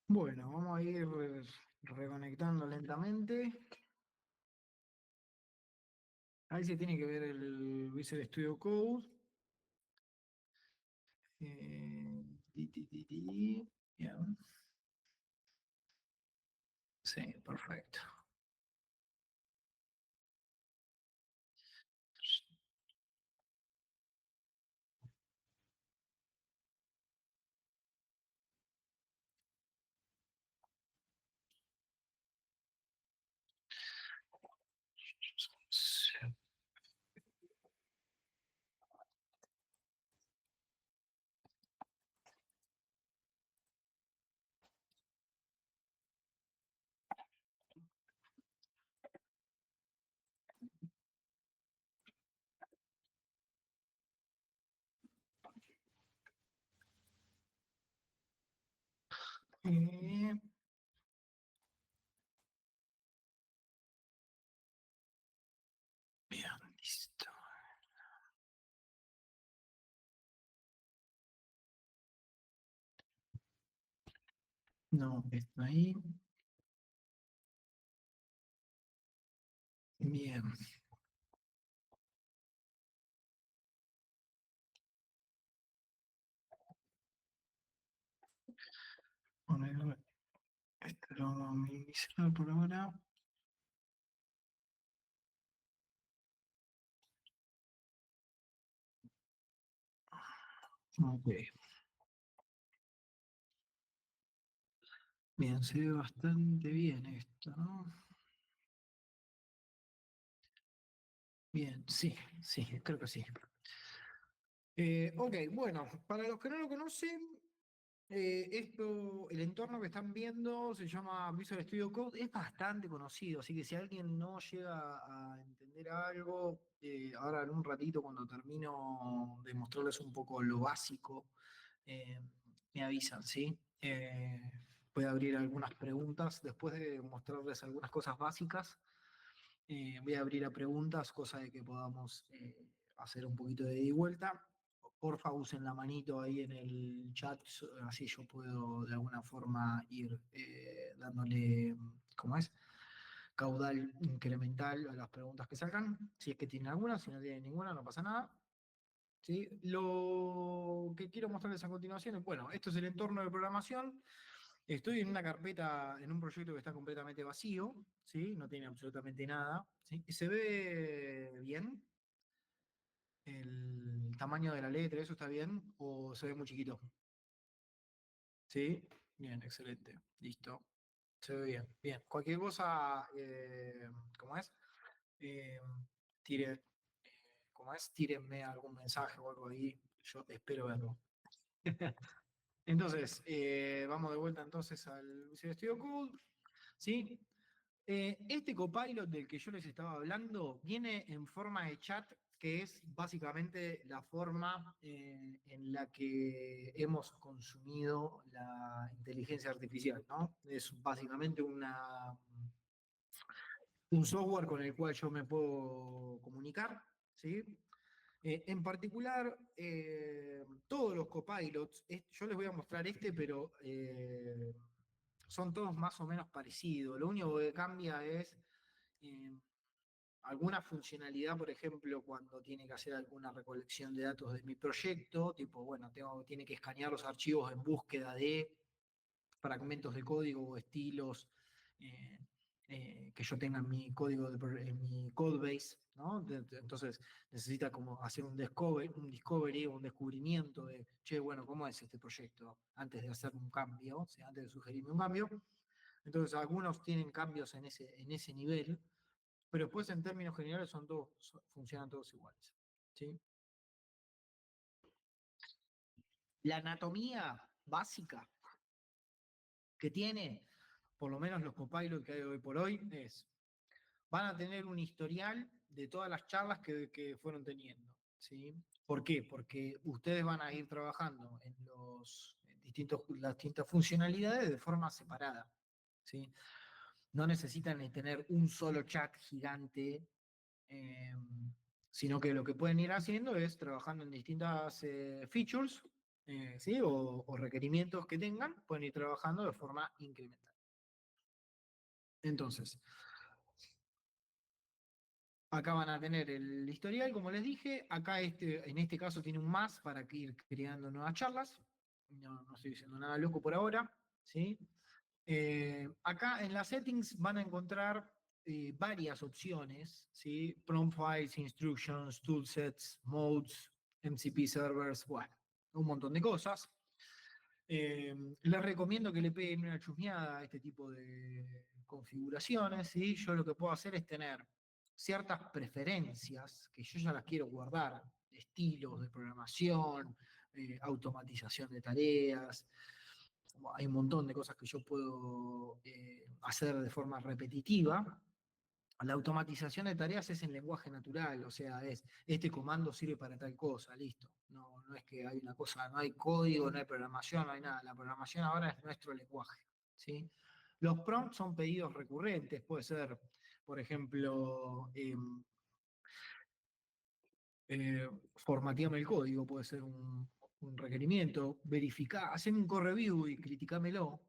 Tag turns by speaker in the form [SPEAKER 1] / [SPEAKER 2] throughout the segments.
[SPEAKER 1] Bueno, vamos a ir reconectando lentamente. Ahí se tiene que ver el Visual Studio Code. Bien. Sí, perfecto. Sí. Bien, listo. No, está ahí. Bien. Poner esto lo vamos a minimizar por ahora. Ok. Bien, se ve bastante bien esto, ¿no? Bien, sí, sí, creo que sí. Ok, bueno, para los que no lo conocen, el entorno que están viendo se llama Visual Studio Code, es bastante conocido, así que si alguien no llega a entender algo, ahora en un ratito cuando termino de mostrarles un poco lo básico, eh, me avisan, ¿sí? Voy a abrir algunas preguntas después de mostrarles algunas cosas básicas. Voy a abrir a preguntas, cosa de que podamos hacer un poquito de ida y vuelta. Porfa, usen la manito ahí en el chat, así yo puedo de alguna forma ir dándole, ¿cómo es? Caudal incremental a las preguntas que salgan. Si es que tienen alguna, si no tienen ninguna, no pasa nada. ¿Sí? Lo que quiero mostrarles a continuación es, bueno, esto es el entorno de programación. Estoy en una carpeta, en un proyecto que está completamente vacío, ¿sí? No tiene absolutamente nada, ¿sí? ¿Se ve bien el tamaño de la letra? ¿Eso está bien? ¿O se ve muy chiquito? ¿Sí? Bien, excelente. Listo. Se ve bien. Bien. Cualquier cosa, ¿cómo es? Eh, tire, ¿Cómo es? Tírenme algún mensaje o algo ahí. Yo espero verlo. Entonces, vamos de vuelta entonces al Visual Studio Code, ¿sí? Este Copilot del que yo les estaba hablando viene en forma de chat, que es básicamente la forma en la que hemos consumido la inteligencia artificial, ¿no? Es básicamente un software con el cual yo me puedo comunicar, ¿sí? En particular, todos los copilots, yo les voy a mostrar este, pero son todos más o menos parecidos. Lo único que cambia es eh, alguna funcionalidad, por ejemplo, cuando tiene que hacer alguna recolección de datos de mi proyecto, tipo, bueno, tiene que escanear los archivos en búsqueda de fragmentos de código o estilos eh, que yo tenga en mi código, en mi codebase, ¿no? Entonces necesita como hacer un discovery o un descubrimiento de, che, bueno, ¿cómo es este proyecto? Antes de hacer un cambio, o sea, antes de sugerirme un cambio. Entonces algunos tienen cambios en ese nivel, pero después en términos generales funcionan todos iguales. ¿Sí? La anatomía básica que tiene, por lo menos los copilots que hay hoy por hoy, van a tener un historial de todas las charlas que fueron teniendo. ¿Sí? ¿Por qué? Porque ustedes van a ir trabajando en las distintas funcionalidades de forma separada. ¿Sí? No necesitan tener un solo chat gigante, eh, sino que lo que pueden ir haciendo es trabajando en distintas features ¿sí? O requerimientos que tengan, pueden ir trabajando de forma incremental. Entonces, acá van a tener el historial, como les dije. Acá en este caso tiene un más para ir creando nuevas charlas. No estoy diciendo nada loco por ahora, ¿sí? Acá en las settings van a encontrar varias opciones, ¿sí? Prompt files, instructions, toolsets, modes, MCP servers, bueno, un montón de cosas. Les recomiendo que le peguen una chusmeada a este tipo de configuraciones, ¿sí? Yo lo que puedo hacer es tener ciertas preferencias que yo ya las quiero guardar, estilos de programación, automatización de tareas. Hay un montón de cosas que yo puedo hacer de forma repetitiva. La automatización de tareas es en lenguaje natural, o sea, este comando sirve para tal cosa, listo. No es que hay una cosa, no hay código, no hay programación, no hay nada. La programación ahora es nuestro lenguaje, ¿sí? Los prompts son pedidos recurrentes, puede ser, por ejemplo, formateame el código, puede ser un requerimiento, verificar, haceme un core review y criticámelo,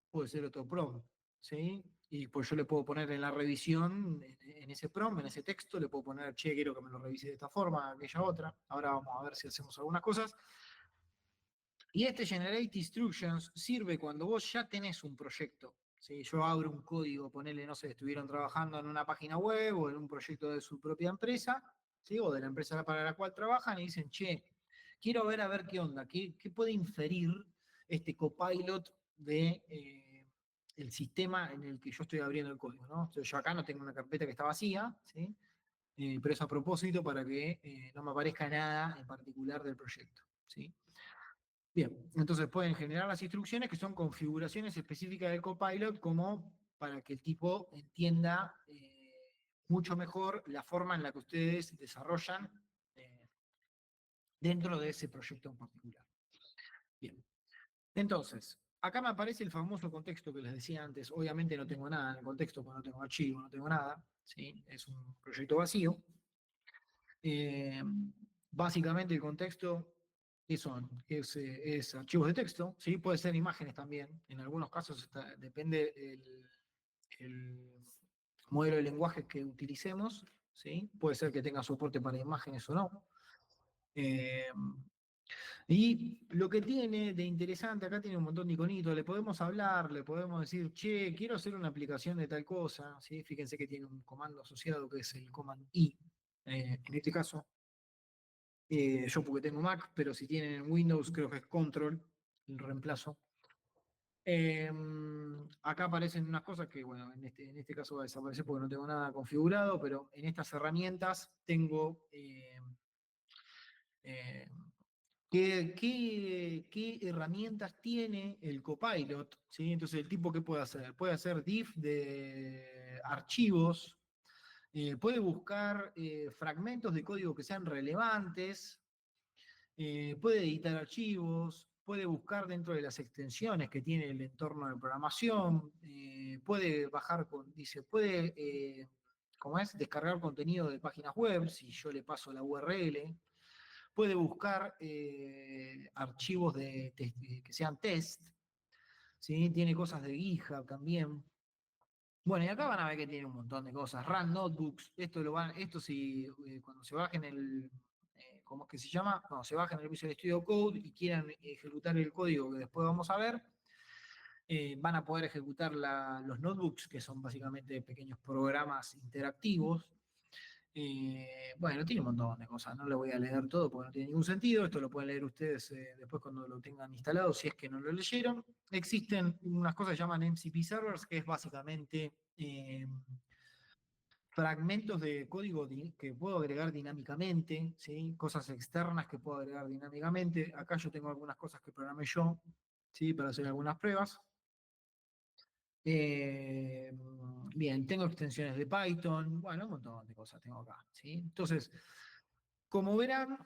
[SPEAKER 1] puede ser otro prompt, ¿sí? Y pues yo le puedo poner en la revisión, en ese prompt, en ese texto, le puedo poner, che, quiero que me lo revise de esta forma, aquella otra. Ahora vamos a ver si hacemos algunas cosas. Y este Generate Instructions sirve cuando vos ya tenés un proyecto. ¿Sí? Yo abro un código, ponele, no sé, estuvieron trabajando en una página web o en un proyecto de su propia empresa, ¿sí? O de la empresa para la cual trabajan y dicen, che, quiero ver a ver qué onda, qué puede inferir este copilot de el sistema en el que yo estoy abriendo el código, ¿no? Entonces, yo acá no tengo una carpeta que está vacía, ¿sí? Pero es a propósito para que no me aparezca nada en particular del proyecto, ¿sí? Bien, entonces pueden generar las instrucciones que son configuraciones específicas del copilot como para que el tipo entienda mucho mejor la forma en la que ustedes desarrollan eh, dentro de ese proyecto en particular. Bien, entonces, acá me aparece el famoso contexto que les decía antes. Obviamente no tengo nada en el contexto porque no tengo archivo, no tengo nada, ¿sí? Es un proyecto vacío. Eh, Básicamente el contexto, ¿qué son? Es archivos de texto, ¿sí? Puede ser imágenes también. En algunos casos depende el modelo de lenguaje que utilicemos, ¿sí? Puede ser que tenga soporte para imágenes o no. Eh, y lo que tiene de interesante, acá tiene un montón de iconitos, le podemos hablar, le podemos decir, che, quiero hacer una aplicación de tal cosa, ¿sí? Fíjense que tiene un comando asociado que es el command I, en este caso. Yo porque tengo Mac, pero si tienen Windows creo que es Control, el reemplazo. Acá aparecen unas cosas que, bueno, en este caso va a desaparecer porque no tengo nada configurado, pero en estas herramientas tengo eh, qué herramientas tiene el Copilot, ¿sí? Entonces, el tipo, ¿qué puede hacer? Puede hacer diff de archivos, puede buscar fragmentos de código que sean relevantes, puede editar archivos, puede buscar dentro de las extensiones que tiene el entorno de programación, puede bajar, dice, puede, ¿cómo es? Descargar contenido de páginas web, si yo le paso la URL, puede buscar archivos que sean test, ¿sí? Tiene cosas de GitHub también. Bueno, y acá van a ver que tiene un montón de cosas. Run notebooks, esto si cuando se bajen ¿cómo es que se llama? Cuando se bajen el Visual Studio Code y quieran ejecutar el código que después vamos a ver, van a poder ejecutar los notebooks, que son básicamente pequeños programas interactivos. Bueno, tiene un montón de cosas, no lo voy a leer todo porque no tiene ningún sentido, esto lo pueden leer ustedes después cuando lo tengan instalado, si es que no lo leyeron. Existen unas cosas que llaman MCP servers, que es básicamente fragmentos de código que puedo agregar dinámicamente, ¿sí? Cosas externas que puedo agregar dinámicamente. Acá yo tengo algunas cosas que programé yo, ¿sí? Para hacer algunas pruebas. Eh, Bien, tengo extensiones de Python, bueno, un montón de cosas tengo acá, ¿sí? Entonces, como verán,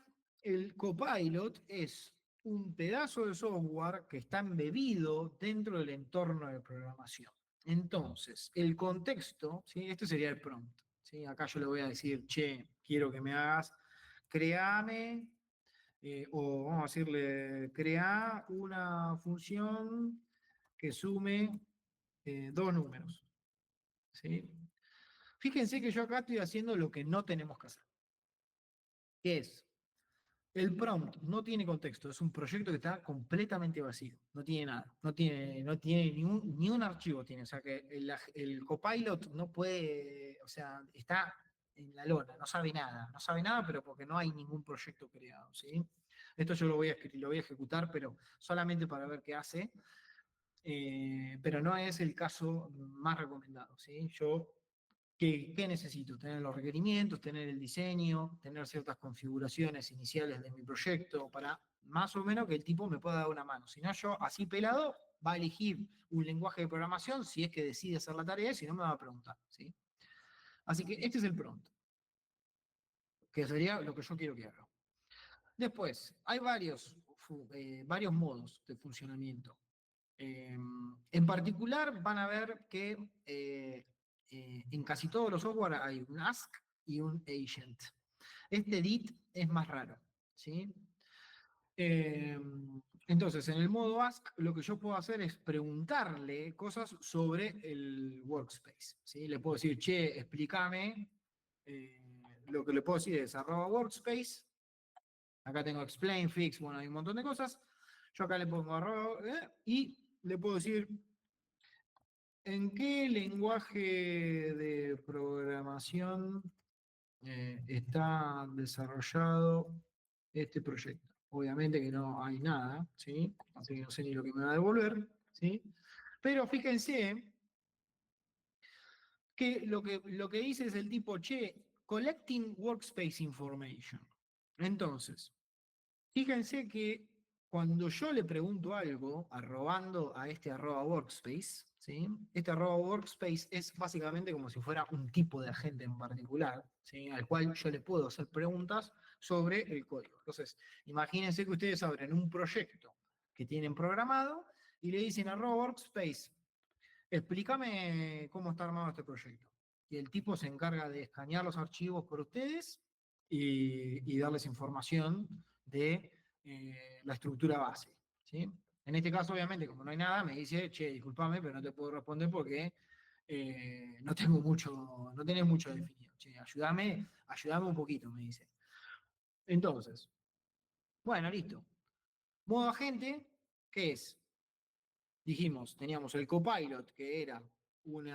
[SPEAKER 1] el Copilot es un pedazo de software que está embebido dentro del entorno de programación. Entonces, el contexto, ¿sí? Este sería el prompt, ¿sí? Acá yo le voy a decir, che, quiero que me hagas, créame o vamos a decirle, crea una función que sume dos números. ¿Sí? Fíjense que yo acá estoy haciendo lo que no tenemos que hacer, que es, el prompt no tiene contexto, es un proyecto que está completamente vacío, no tiene nada, no tiene ni un archivo, tiene, o sea que el Copilot no puede, o sea, está en la lona, no sabe nada, pero porque no hay ningún proyecto creado, ¿sí? Esto yo lo voy a ejecutar, pero solamente para ver qué hace, pero no es el caso más recomendado, ¿sí? ¿Qué necesito? Tener los requerimientos, tener el diseño, tener ciertas configuraciones iniciales de mi proyecto para más o menos que el tipo me pueda dar una mano. Si no, yo así pelado va a elegir un lenguaje de programación si es que decide hacer la tarea y si no me va a preguntar, ¿sí? Así que este es el prompt, que sería lo que yo quiero que haga. Después, hay varios modos de funcionamiento. En particular, van a ver que en casi todos los software hay un ask y un agent. Este DIT es más raro, ¿sí? Eh, entonces, en el modo ask, lo que yo puedo hacer es preguntarle cosas sobre el workspace, ¿sí? Le puedo decir, che, explícame. Lo que le puedo decir es @workspace. Acá tengo explain, fix, bueno, hay un montón de cosas. Yo acá le pongo y le puedo decir en qué lenguaje de programación está desarrollado este proyecto. Obviamente que no hay nada, ¿sí? Así que no sé ni lo que me va a devolver, ¿sí? Pero fíjense que lo que dice es el tipo, che, collecting workspace information. Entonces, fíjense que cuando yo le pregunto algo, arrobando a este @workspace, ¿sí? Este @workspace es básicamente como si fuera un tipo de agente en particular, ¿sí? Al cual yo le puedo hacer preguntas sobre el código. Entonces, imagínense que ustedes abren un proyecto que tienen programado y le dicen @workspace, explícame cómo está armado este proyecto. Y el tipo se encarga de escanear los archivos por ustedes y darles información de la estructura base, ¿sí? En este caso, obviamente, como no hay nada, me dice, che, discúlpame, pero no te puedo responder porque no tenés mucho definido. Che, ayúdame un poquito, me dice. Entonces, bueno, listo. Modo agente, ¿qué es? Dijimos, teníamos el Copilot, que era un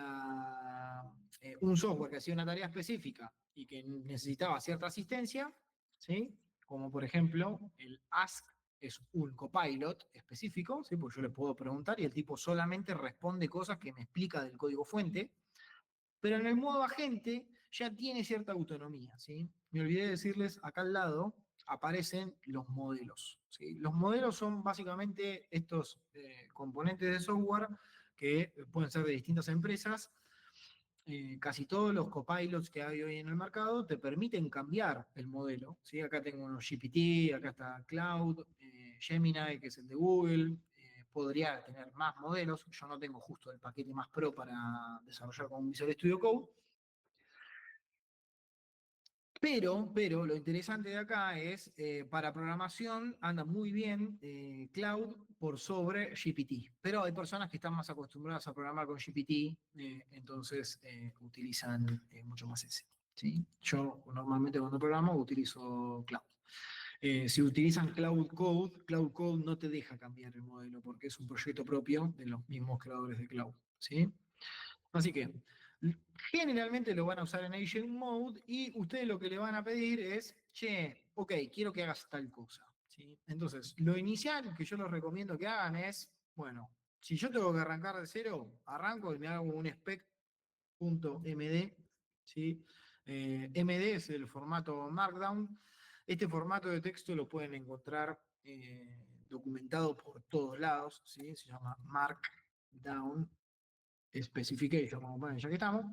[SPEAKER 1] software que hacía una tarea específica y que necesitaba cierta asistencia, ¿sí? Como por ejemplo, el Ask es un Copilot específico, ¿sí? Porque yo le puedo preguntar y el tipo solamente responde cosas que me explica del código fuente, pero en el modo agente ya tiene cierta autonomía, ¿sí? Me olvidé de decirles, acá al lado aparecen los modelos, ¿sí? Los modelos son básicamente estos componentes de software que pueden ser de distintas empresas. Casi todos los copilots que hay hoy en el mercado te permiten cambiar el modelo, ¿sí? Acá tengo unos GPT, acá está Cloud, Gemini, que es el de Google. Podría tener más modelos. Yo no tengo justo el paquete más pro para desarrollar con Visual Studio Code. Pero lo interesante de acá es, para programación anda muy bien Cloud por sobre GPT. Pero hay personas que están más acostumbradas a programar con GPT, entonces utilizan mucho más ese, ¿sí? Yo normalmente cuando programo utilizo Cloud. Si utilizan Cloud Code no te deja cambiar el modelo porque es un proyecto propio de los mismos creadores de Cloud, ¿sí? Así que generalmente lo van a usar en Agent Mode y ustedes lo que le van a pedir es, che, ok, quiero que hagas tal cosa, ¿sí? Entonces, lo inicial que yo les recomiendo que hagan es, bueno, si yo tengo que arrancar de cero, arranco y me hago un spec.md, ¿sí? MD es el formato Markdown. Este formato de texto lo pueden encontrar documentado por todos lados, ¿sí? Se llama Markdown Specification, como ponen, ya que estamos.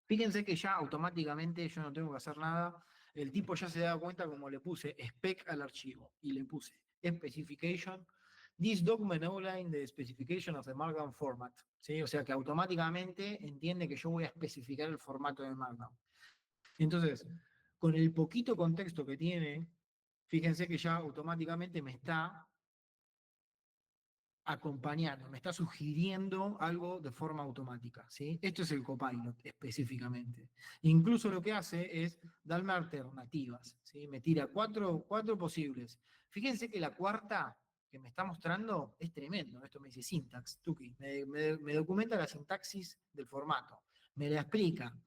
[SPEAKER 1] Fíjense que ya automáticamente yo no tengo que hacer nada. El tipo ya se da cuenta como le puse spec al archivo y le puse specification. This document outline the specification of the Markdown format. ¿Sí? O sea que automáticamente entiende que yo voy a especificar el formato de Markdown. Entonces, con el poquito contexto que tiene, fíjense que ya automáticamente me está acompañando, me está sugiriendo algo de forma automática, ¿sí? Esto es el Copilot específicamente. Incluso lo que hace es darme alternativas, ¿sí? Me tira cuatro posibles. Fíjense que la cuarta que me está mostrando es tremendo. Esto me dice syntax, Tuki, me documenta la sintaxis del formato, me la explica,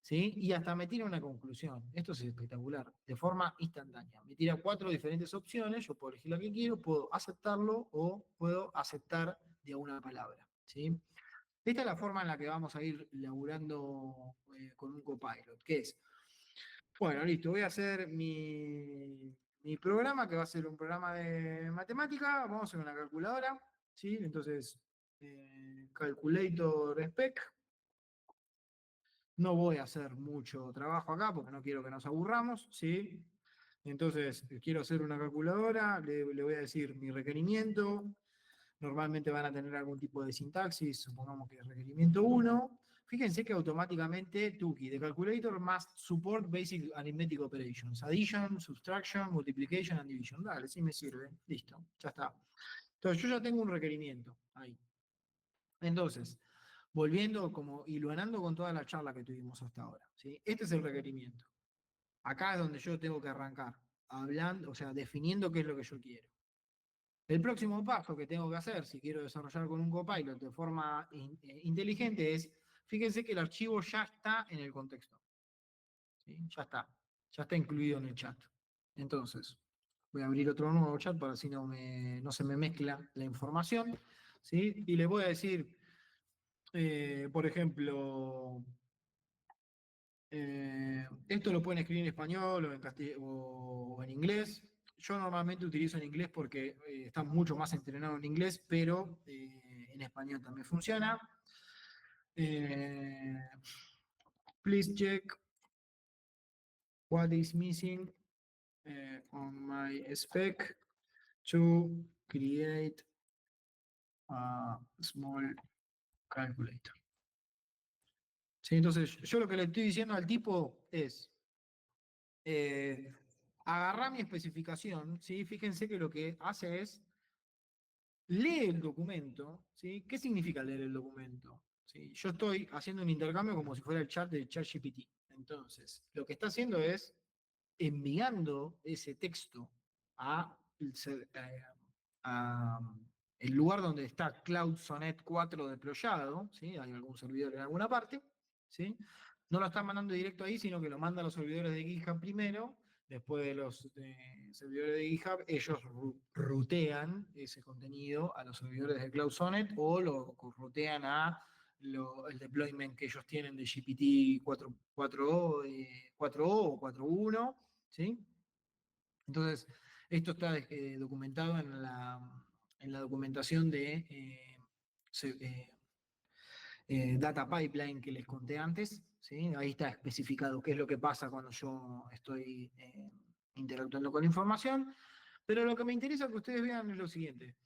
[SPEAKER 1] ¿sí? Y hasta me tira una conclusión. Esto es espectacular, de forma instantánea. Me tira cuatro diferentes opciones, yo puedo elegir la que quiero, puedo aceptarlo o puedo aceptar de una palabra, ¿sí? Esta es la forma en la que vamos a ir laburando con un copilot, que es, bueno, listo, voy a hacer mi programa, que va a ser un programa de matemática, vamos a hacer una calculadora, ¿sí? Entonces, calculator spec, no voy a hacer mucho trabajo acá porque no quiero que nos aburramos, ¿sí? Entonces, quiero hacer una calculadora, le voy a decir mi requerimiento, normalmente van a tener algún tipo de sintaxis, supongamos que es requerimiento uno. Fíjense que automáticamente Tuki, the calculator must support basic arithmetic operations, addition, subtraction, multiplication and division. Dale, sí me sirve, listo, ya está. Entonces, yo ya tengo un requerimiento ahí. Entonces, volviendo como hilvanando con toda la charla que tuvimos hasta ahora, ¿sí? Este es el requerimiento. Acá es donde yo tengo que arrancar, hablando, o sea, definiendo qué es lo que yo quiero. El próximo paso que tengo que hacer, si quiero desarrollar con un copilot de forma inteligente, es, fíjense que el archivo ya está en el contexto, ¿sí? Ya está incluido en el chat. Entonces, voy a abrir otro nuevo chat para así no se me mezcla la información, ¿sí? Y les voy a decir, por ejemplo, esto lo pueden escribir en español o o en inglés. Yo normalmente utilizo en inglés porque está mucho más entrenado en inglés, pero en español también funciona. Eh, please check what is missing on my spec to create a small calculator. ¿Sí? Entonces, yo lo que le estoy diciendo al tipo es, eh, agarrá mi especificación, ¿sí? Fíjense que lo que hace es, lee el documento, ¿sí? ¿Qué significa leer el documento? ¿Sí? Yo estoy haciendo un intercambio como si fuera el chat de ChatGPT. Entonces, lo que está haciendo es enviando ese texto a, a el lugar donde está Cloud Sonnet 4 deployado, ¿sí? Hay algún servidor en alguna parte, ¿sí? No lo está mandando directo ahí, sino que lo manda a los servidores de GitHub primero. Después de los servidores de GitHub, ellos rutean ese contenido a los servidores de Cloud Sonnet o lo rutean a el deployment que ellos tienen de GPT 4.o o 4.1, ¿sí? Entonces, esto está documentado en la documentación de Data Pipeline que les conté antes, ¿sí? Ahí está especificado qué es lo que pasa cuando yo estoy interactuando con la información, pero lo que me interesa que ustedes vean es lo siguiente.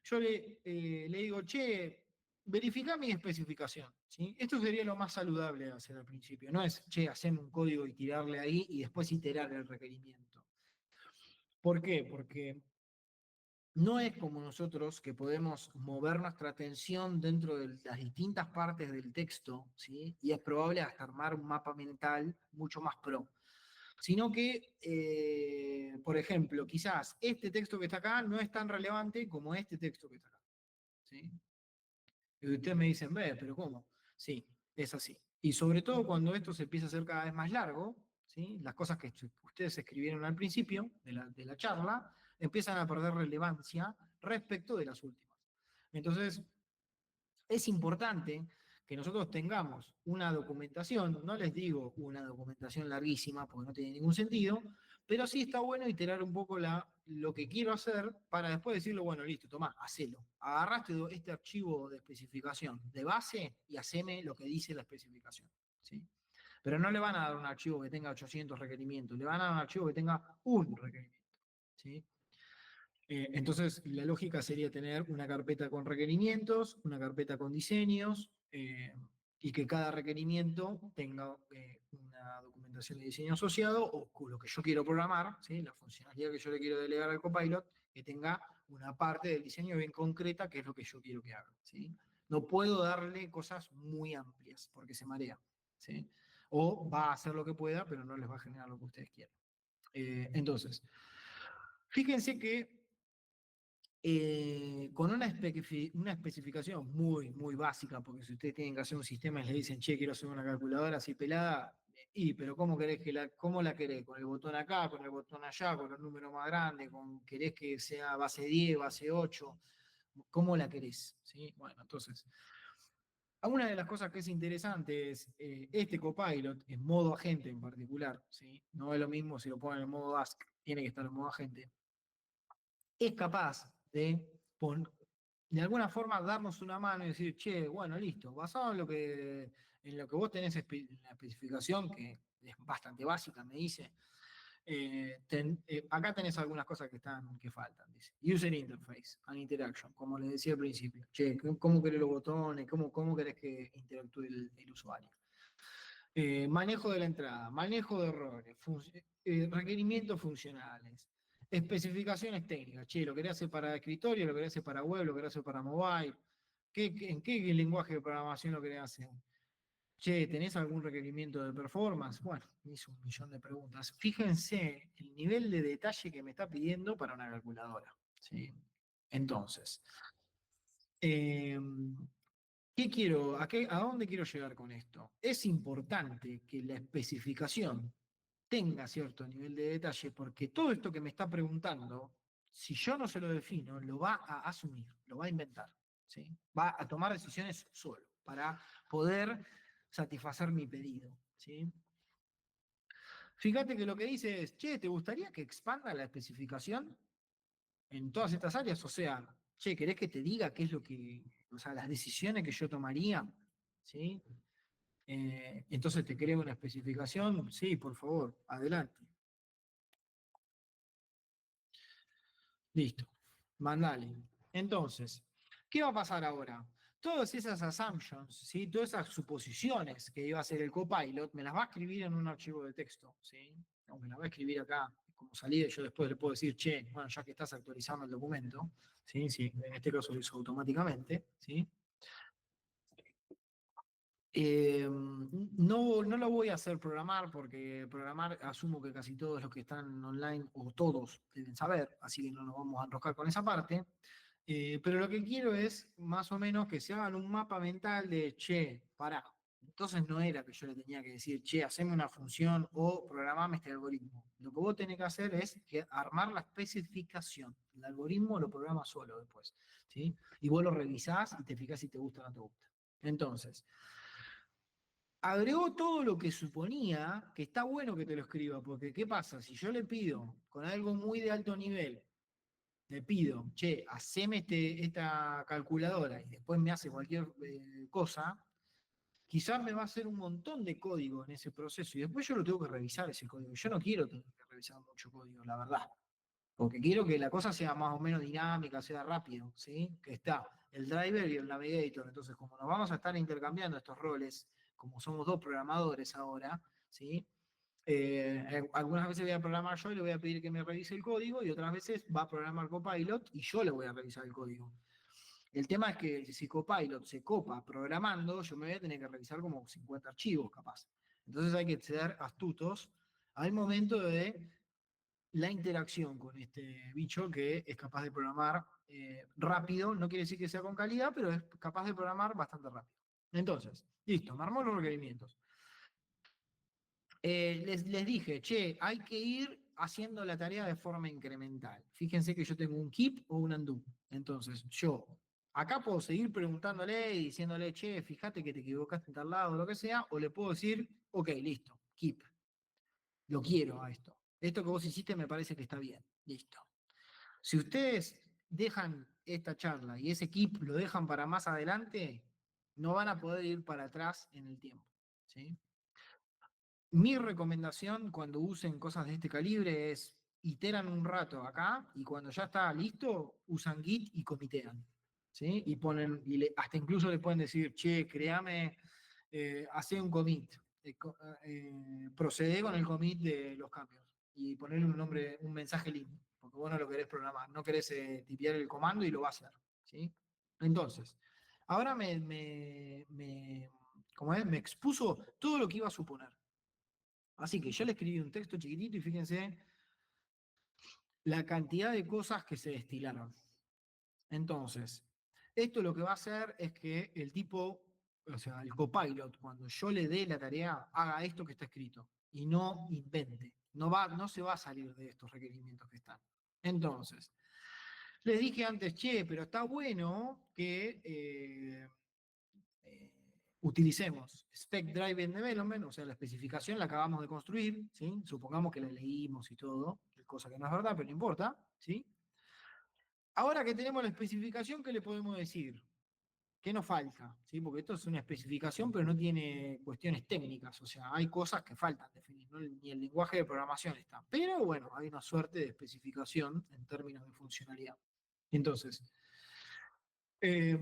[SPEAKER 1] Yo le digo, che, verifica mi especificación, ¿sí? Esto sería lo más saludable de hacer al principio, no es, che, hacerme un código y tirarle ahí y después iterar el requerimiento. ¿Por qué? Porque no es como nosotros que podemos mover nuestra atención dentro de las distintas partes del texto, ¿sí? Y es probable hasta armar un mapa mental mucho más pro. Sino que, por ejemplo, quizás este texto que está acá no es tan relevante como este texto que está acá, ¿sí? Y ustedes me dicen, ve, pero ¿cómo? Sí, es así. Y sobre todo cuando esto se empieza a hacer cada vez más largo, ¿sí? Las cosas que ustedes escribieron al principio de la charla empiezan a perder relevancia respecto de las últimas. Entonces, es importante que nosotros tengamos una documentación, no les digo una documentación larguísima porque no tiene ningún sentido, pero sí está bueno iterar un poco lo que quiero hacer para después decirlo, bueno, listo, tomá, hacelo. Agarraste este archivo de especificación de base y haceme lo que dice la especificación, ¿sí? Pero no le van a dar un archivo que tenga 800 requerimientos, le van a dar un archivo que tenga un requerimiento, ¿sí? Entonces, la lógica sería tener una carpeta con requerimientos, una carpeta con diseños, y que cada requerimiento tenga una documentación de diseño asociado o lo que yo quiero programar, ¿sí? La funcionalidad que yo le quiero delegar al Copilot, que tenga una parte del diseño bien concreta, que es lo que yo quiero que haga. ¿Sí? No puedo darle cosas muy amplias porque se marea. ¿Sí? O va a hacer lo que pueda, pero no les va a generar lo que ustedes quieran. Entonces, fíjense que con una especificación muy, muy básica, porque si ustedes tienen que hacer un sistema y le dicen, che, quiero hacer una calculadora así pelada, pero ¿cómo querés cómo la querés? ¿Con el botón acá, con el botón allá, con el número más grande, querés que sea base 10, base 8? ¿Cómo la querés? ¿Sí? Bueno, entonces, una de las cosas que es interesante es este Copilot, en modo agente en particular, ¿sí? No es lo mismo si lo ponen en modo Ask, tiene que estar en modo agente, es capaz de alguna forma darnos una mano y decir, che, bueno, listo, basado en lo que vos tenés en la especificación, que es bastante básica, me dice, acá tenés algunas cosas que faltan, dice. User interface and interaction, como les decía al principio. Che, ¿cómo querés los botones? ¿Cómo querés que interactúe el usuario? Manejo de la entrada, manejo de errores, requerimientos funcionales, especificaciones técnicas. Che, lo querés hacer para escritorio, lo querés hacer para web, lo querés hacer para mobile. ¿En qué lenguaje de programación lo querés hacer? Che, ¿tenés algún requerimiento de performance? Bueno, me hizo un millón de preguntas. Fíjense el nivel de detalle que me está pidiendo para una calculadora. ¿Sí? Entonces, eh, ¿a dónde quiero llegar con esto? Es importante que la especificación tenga cierto nivel de detalle, porque todo esto que me está preguntando, si yo no se lo defino, lo va a asumir, lo va a inventar, ¿sí? Va a tomar decisiones solo para poder satisfacer mi pedido, ¿sí? Fíjate que lo que dice es, che, ¿te gustaría que expanda la especificación en todas estas áreas? O sea, che, ¿querés que te diga qué es o sea, las decisiones que yo tomaría? ¿Sí? Entonces te creo una especificación, sí, por favor, adelante. Listo, mandale. Entonces, ¿qué va a pasar ahora? Todas esas assumptions, ¿sí? Todas esas suposiciones que iba a hacer el copilot, me las va a escribir en un archivo de texto, ¿sí? Aunque las va a escribir acá como salida, y yo después le puedo decir, che, bueno, ya que estás actualizando el documento, ¿sí? Sí, en este caso lo hizo automáticamente, ¿sí? No lo voy a hacer programar porque programar asumo que casi todos los que están online o todos deben saber, así que no nos vamos a enroscar con esa parte. Pero lo que quiero es más o menos que se hagan un mapa mental de, che, pará. Entonces no era que yo le tenía que decir, che, haceme una función o programame este algoritmo. Lo que vos tenés que hacer es armar la especificación. El algoritmo lo programa solo después, ¿sí? Y vos lo revisás y te fijás si te gusta o no te gusta. Entonces, agregó todo lo que suponía que está bueno que te lo escriba, porque ¿qué pasa? Si yo le pido con algo muy de alto nivel, le pido, che, haceme esta calculadora y después me hace cualquier cosa, quizás me va a hacer un montón de código en ese proceso y después yo lo tengo que revisar ese código. Yo no quiero tener que revisar mucho código, la verdad. Porque quiero que la cosa sea más o menos dinámica, sea rápido, ¿sí? Que está el driver y el navigator. Entonces, como nos vamos a estar intercambiando estos roles, como somos dos programadores ahora, ¿sí? Algunas veces voy a programar yo y le voy a pedir que me revise el código y otras veces va a programar Copilot y yo le voy a revisar el código. El tema es que si Copilot se copa programando, yo me voy a tener que revisar como 50 archivos capaz. Entonces hay que ser astutos al momento de la interacción con este bicho que es capaz de programar rápido, no quiere decir que sea con calidad, pero es capaz de programar bastante rápido. Entonces, listo, me armó los requerimientos. Les dije, che, hay que ir haciendo la tarea de forma incremental. Fíjense que yo tengo un keep o un undo. Entonces, yo acá puedo seguir preguntándole y diciéndole, che, fíjate que te equivocaste en tal lado o lo que sea, o le puedo decir, ok, listo, keep. Lo quiero a esto. Esto que vos hiciste me parece que está bien. Listo. Si ustedes dejan esta charla y ese keep lo dejan para más adelante, no van a poder ir para atrás en el tiempo. ¿Sí? Mi recomendación cuando usen cosas de este calibre es iteran un rato acá y cuando ya está listo, usan Git y comitean. ¿Sí? Y ponen, hasta incluso le pueden decir, che, créame hacer un commit, procede con el commit de los cambios y ponerle un nombre, un mensaje lindo, porque vos no lo querés programar, no querés tipear el comando y lo va a hacer, ¿sí? Entonces, ahora ¿cómo es? Me expuso todo lo que iba a suponer. Así que yo le escribí un texto chiquitito y fíjense la cantidad de cosas que se destilaron. Entonces, esto lo que va a hacer es que el tipo, o sea, el copilot, cuando yo le dé la tarea, haga esto que está escrito y no invente. No se va a salir de estos requerimientos que están. Entonces, les dije antes, che, pero está bueno que utilicemos Spec Driven Development, o sea, la especificación la acabamos de construir, ¿sí? Supongamos que la leímos y todo, cosa que no es verdad, pero no importa, ¿sí? Ahora que tenemos la especificación, ¿qué le podemos decir? ¿Qué nos falta? ¿Sí? Porque esto es una especificación, pero no tiene cuestiones técnicas, o sea, hay cosas que faltan definir, ¿no? Ni el lenguaje de programación está. Pero bueno, hay una suerte de especificación en términos de funcionalidad. Entonces, eh,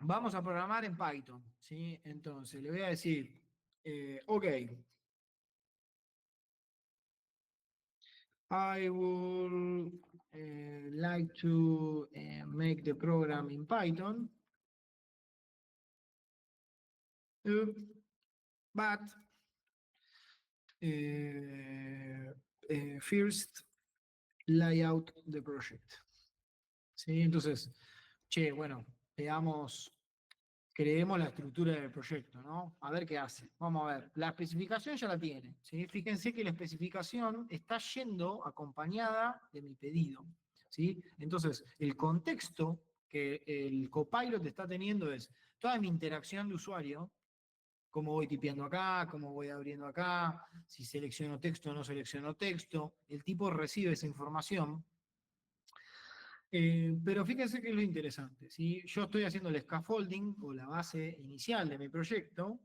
[SPEAKER 1] vamos a programar en Python, ¿sí? Entonces, le voy a decir, ok, I would like to make the program in Python, but first lay out the project. ¿Sí? Entonces, che, bueno, creemos la estructura del proyecto, ¿no? A ver qué hace. Vamos a ver. La especificación ya la tiene. ¿Sí? Fíjense que la especificación está yendo acompañada de mi pedido. ¿Sí? Entonces, el contexto que el copilot está teniendo es toda mi interacción de usuario, cómo voy tipeando acá, cómo voy abriendo acá, si selecciono texto o no selecciono texto. El tipo recibe esa información. Pero fíjense que es lo interesante. ¿Sí? Yo estoy haciendo el scaffolding o la base inicial de mi proyecto,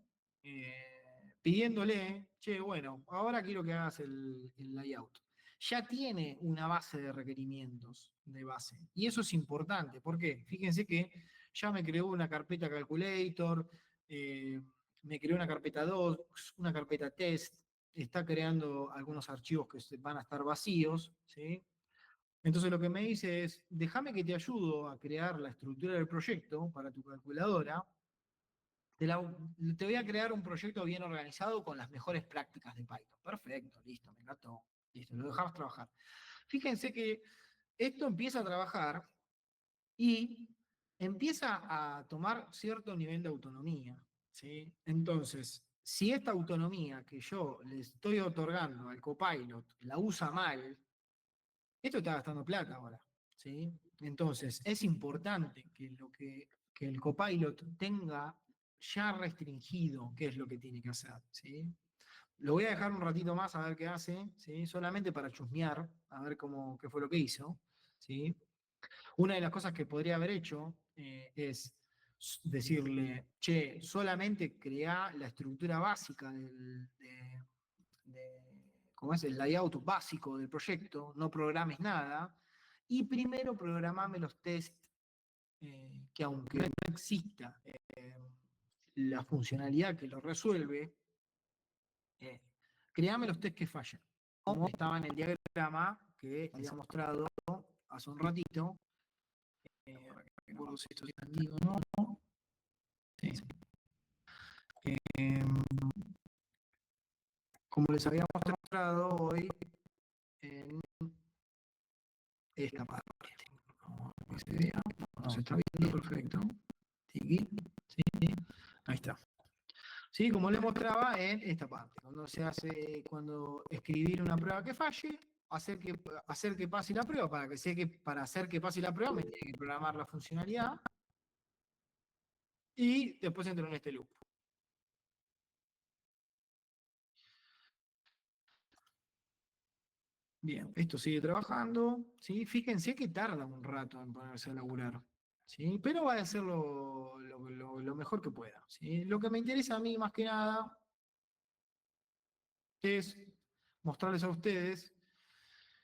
[SPEAKER 1] pidiéndole, che, bueno, ahora quiero que hagas el layout. Ya tiene una base de requerimientos de base. Y eso es importante. ¿Por qué? Fíjense que ya me creó una carpeta calculator, me creó una carpeta docs, una carpeta test, está creando algunos archivos que van a estar vacíos, ¿sí? Entonces lo que me dice es, déjame que te ayudo a crear la estructura del proyecto para tu calculadora. Te voy a crear un proyecto bien organizado con las mejores prácticas de Python. Perfecto, listo, me encantó. Listo, lo dejamos trabajar. Fíjense que esto empieza a trabajar y empieza a tomar cierto nivel de autonomía, ¿sí? Entonces, si esta autonomía que yo le estoy otorgando al copilot la usa mal, esto está gastando plata ahora, ¿sí? Entonces, es importante que el copilot tenga ya restringido qué es lo que tiene que hacer, ¿sí? Lo voy a dejar un ratito más a ver qué hace, ¿sí? Solamente para chusmear, a ver qué fue lo que hizo, ¿sí? Una de las cosas que podría haber hecho es decirle, che, solamente crea la estructura básica ¿cómo es? El layout básico del proyecto, no programes nada, y primero programame los tests que aunque no exista la funcionalidad que lo resuelve, creame los tests que fallan. Como estaba en el diagrama que les he mostrado hace un ratito, no recuerdo si esto es antiguo o no. Sí. Como les había mostrado hoy en esta parte. Vamos a que se vea. No se está viendo perfecto. ¿Sí? Ahí está. ¿Sí? Como les mostraba en esta parte. Cuando escribir una prueba que falle, hacer que pase la prueba, para hacer que pase la prueba me tiene que programar la funcionalidad y después entro en este loop. Bien, esto sigue trabajando, ¿sí? Fíjense que tarda un rato en ponerse a laburar, ¿sí? Pero va a hacer lo mejor que pueda, ¿sí? Lo que me interesa a mí más que nada es mostrarles a ustedes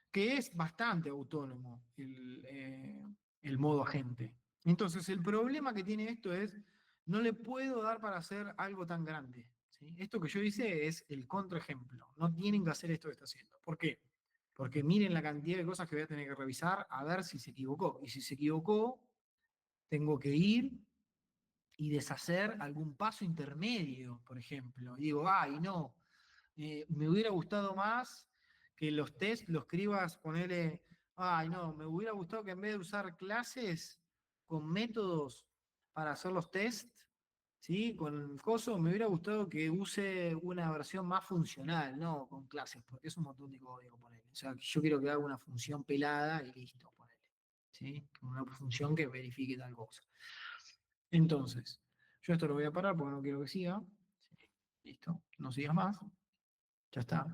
[SPEAKER 1] que es bastante autónomo el modo agente. Entonces, el problema que tiene esto es no le puedo dar para hacer algo tan grande. ¿Sí? Esto que yo hice es el contraejemplo. No tienen que hacer esto que está haciendo. ¿Por qué? Porque miren la cantidad de cosas que voy a tener que revisar a ver si se equivocó. Y si se equivocó, tengo que ir y deshacer algún paso intermedio, por ejemplo. Y digo, ay, no, me hubiera gustado más que los test los escribas, ponerle, ay, no, me hubiera gustado que en vez de usar clases con métodos para hacer los test, ¿sí? Con el coso, me hubiera gustado que use una versión más funcional, no con clases, porque es un montón de código, ponele. O sea, yo quiero que haga una función pelada y listo, ponele. ¿Sí? Una función que verifique tal cosa. Entonces, yo esto lo voy a parar porque no quiero que siga. Sí, listo, no sigas más, ya está.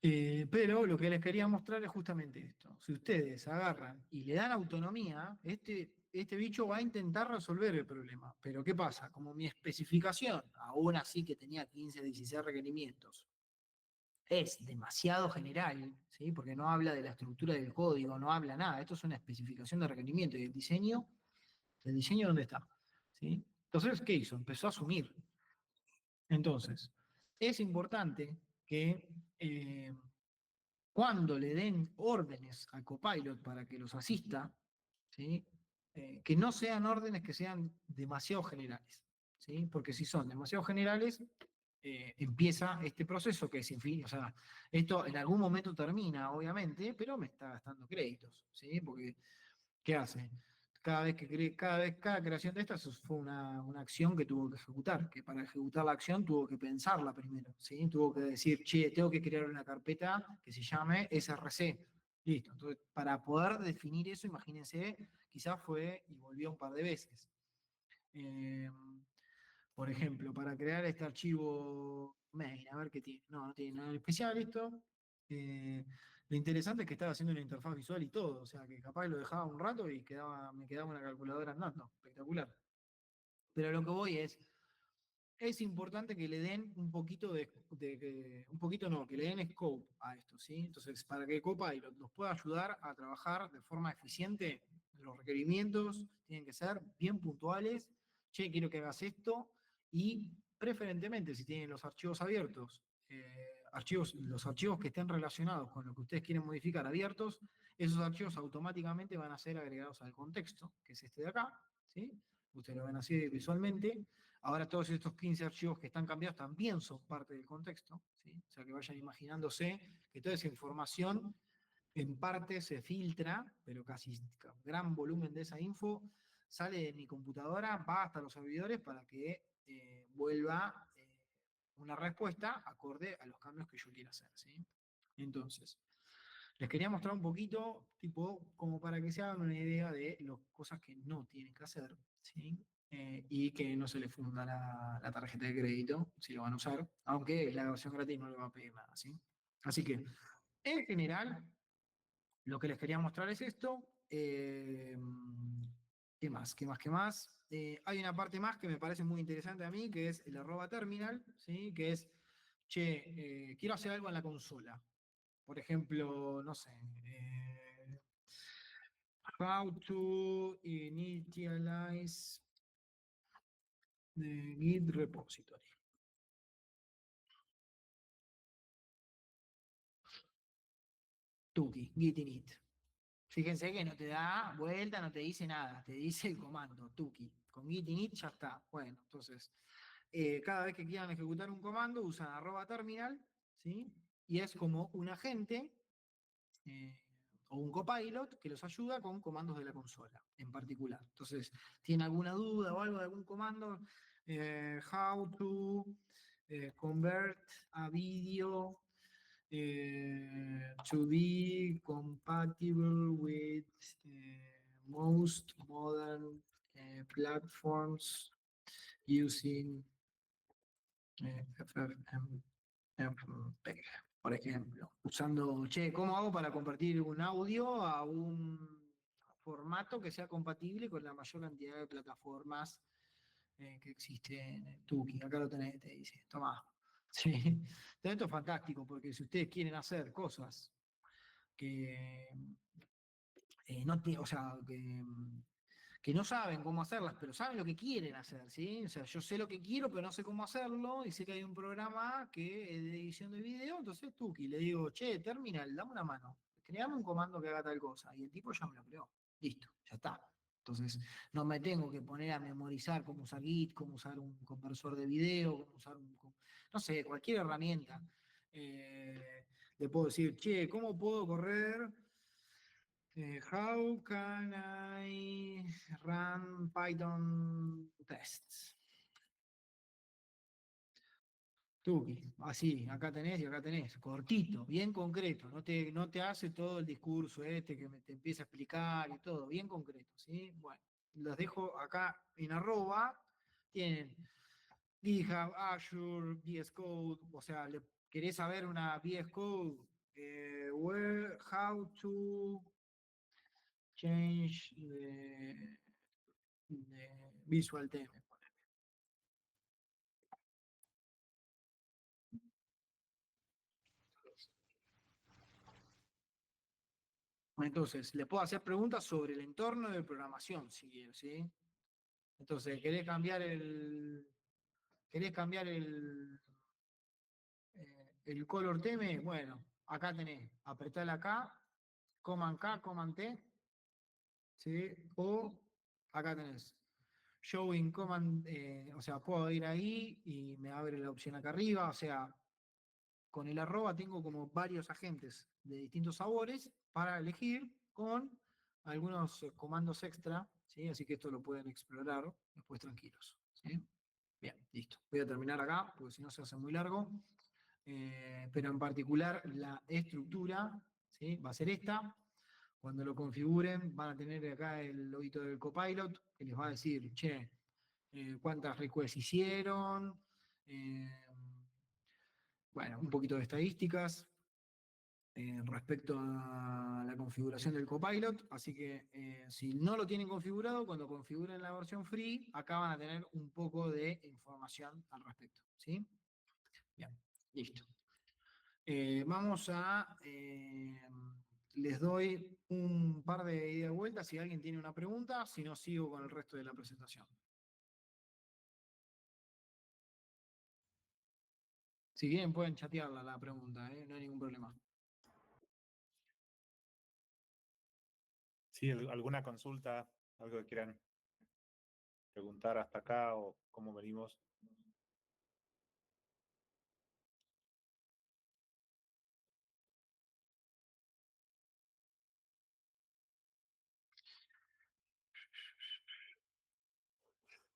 [SPEAKER 1] Pero lo que les quería mostrar es justamente esto. Si ustedes agarran y le dan autonomía, este bicho va a intentar resolver el problema. Pero ¿qué pasa? Como mi especificación, aún así que tenía 15, 16 requerimientos, es demasiado general, ¿sí? Porque no habla de la estructura del código, no habla nada. Esto es una especificación de requerimiento y el diseño ¿dónde está? ¿Sí? Entonces, ¿qué hizo? Empezó a asumir. Entonces, es importante que cuando le den órdenes al copilot para que los asista, ¿sí? Que no sean órdenes que sean demasiado generales, ¿sí? Porque si son demasiado generales, empieza este proceso que es infinito. O sea, esto en algún momento termina, obviamente, pero me está gastando créditos, ¿sí? Porque ¿qué hace? Cada creación de estas fue una acción que tuvo que ejecutar, que para ejecutar la acción tuvo que pensarla primero, ¿sí? Tuvo que decir, che, tengo que crear una carpeta que se llame SRC. Listo. Entonces, para poder definir eso, imagínense, quizás fue y volvió un par de veces. Eh, por ejemplo, para crear este archivo main, a ver qué tiene. No, no tiene nada especial esto. Eh, lo interesante es que estaba haciendo una interfaz visual y todo, o sea que capaz lo dejaba un rato y me quedaba una calculadora andando. Espectacular. Pero lo que voy es importante que le den un poquito un poquito no, que le den scope a esto, ¿sí? Entonces, para que Copilot nos pueda ayudar a trabajar de forma eficiente, los requerimientos tienen que ser bien puntuales. Che, quiero que hagas esto y preferentemente, si tienen los archivos abiertos, los archivos que estén relacionados con lo que ustedes quieren modificar abiertos, esos archivos automáticamente van a ser agregados al contexto, que es este de acá, ¿sí? Ustedes lo ven así visualmente. Ahora todos estos 15 archivos que están cambiados también son parte del contexto, ¿sí? O sea que vayan imaginándose que toda esa información en parte se filtra, pero casi gran volumen de esa info sale de mi computadora, va hasta los servidores para que vuelva una respuesta acorde a los cambios que yo quiera hacer, ¿sí? Entonces, les quería mostrar un poquito, tipo, como para que se hagan una idea de las cosas que no tienen que hacer, ¿sí? Y que no se les funda la tarjeta de crédito, si lo van a usar, aunque la versión gratis no le va a pedir nada, ¿sí? Así que, en general, lo que les quería mostrar es esto. ¿Qué más? ¿Qué más? ¿Qué más? Hay una parte más que me parece muy interesante a mí, que es el arroba terminal, ¿sí? Que es, che, quiero hacer algo en la consola. Por ejemplo, no sé, how to initialize the Git repository. Tuki, git init. Fíjense que no te da vuelta, no te dice nada, te dice el comando, tuki. Con git init ya está. Bueno, entonces, cada vez que quieran ejecutar un comando, usan arroba terminal, ¿sí? Y es como un agente eh, o un copilot que los ayuda con comandos de la consola en particular. Entonces, ¿tiene alguna duda o algo de algún comando? How to convert a video to be compatible with most modern platforms using FFmpeg, por ejemplo. Usando, che, ¿cómo hago para convertir un audio a un formato que sea compatible con la mayor cantidad de plataformas que existen en Tuki? Acá lo tenés, te dice, tomá. Sí. Esto es fantástico, porque si ustedes quieren hacer cosas que no tiene, o sea, que no saben cómo hacerlas, pero saben lo que quieren hacer, ¿sí? O sea, yo sé lo que quiero, pero no sé cómo hacerlo, y sé que hay un programa que es de edición de video, entonces Tuki, le digo, che, Terminal, dame una mano, creame un comando que haga tal cosa, y el tipo ya me lo creó, listo, ya está. Entonces, no me tengo que poner a memorizar cómo usar Git, cómo usar un conversor de video, cómo usar no sé, cualquier herramienta. Le puedo decir, che, ¿cómo puedo correr? How can I run Python tests? Tuki, así, acá tenés y acá tenés, cortito, bien concreto, no te hace todo el discurso este que te empieza a explicar y todo, bien concreto, ¿sí? Bueno, los dejo acá en arroba, tienen GitHub, Azure, VS Code, o sea, querés saber una VS Code, how to change the visual theme. Entonces, le puedo hacer preguntas sobre el entorno de programación, si quieres, ¿sí? Entonces, ¿querés cambiar el color theme? Bueno, acá tenés, apretale acá, Command K, Command T, ¿sí? O acá tenés, Showing Command, o sea, puedo ir ahí y me abre la opción acá arriba, o sea, con el arroba tengo como varios agentes de distintos sabores para elegir con algunos comandos extra, ¿sí? Así que esto lo pueden explorar después tranquilos, ¿sí? Bien, listo. Voy a terminar acá, porque si no se hace muy largo. Pero en particular la estructura, ¿sí? Va a ser esta. Cuando lo configuren van a tener acá el loguito del copilot que les va a decir, che, cuántas requests hicieron, eh, bueno, un poquito de estadísticas respecto a la configuración del copilot. Así que si no lo tienen configurado, cuando configuren la versión free, acá van a tener un poco de información al respecto. ¿Sí? Bien, listo. Vamos a. Les doy un par de ida y vueltas si alguien tiene una pregunta, si no sigo con el resto de la presentación. Si quieren pueden chatearla la pregunta, no hay ningún problema.
[SPEAKER 2] Sí, alguna consulta, algo que quieran preguntar hasta acá o cómo venimos.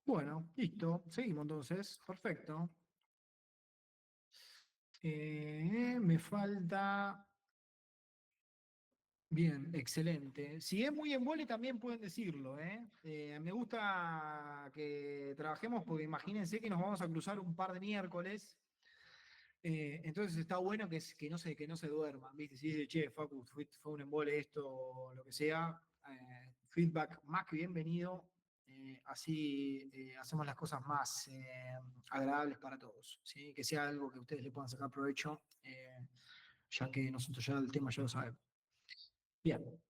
[SPEAKER 1] Bueno, listo, seguimos entonces, perfecto. Me falta. Bien, excelente. Si es muy embole también pueden decirlo, ¿eh? Me gusta que trabajemos porque imagínense que nos vamos a cruzar un par de miércoles. Entonces está bueno que no se duerman, ¿viste? Si dice, che, Facu, fue un embole esto o lo que sea, feedback más que bienvenido. Así hacemos las cosas más agradables para todos, ¿sí? Que sea algo que ustedes le puedan sacar provecho, ya que nosotros ya el tema ya lo sabemos. Bien,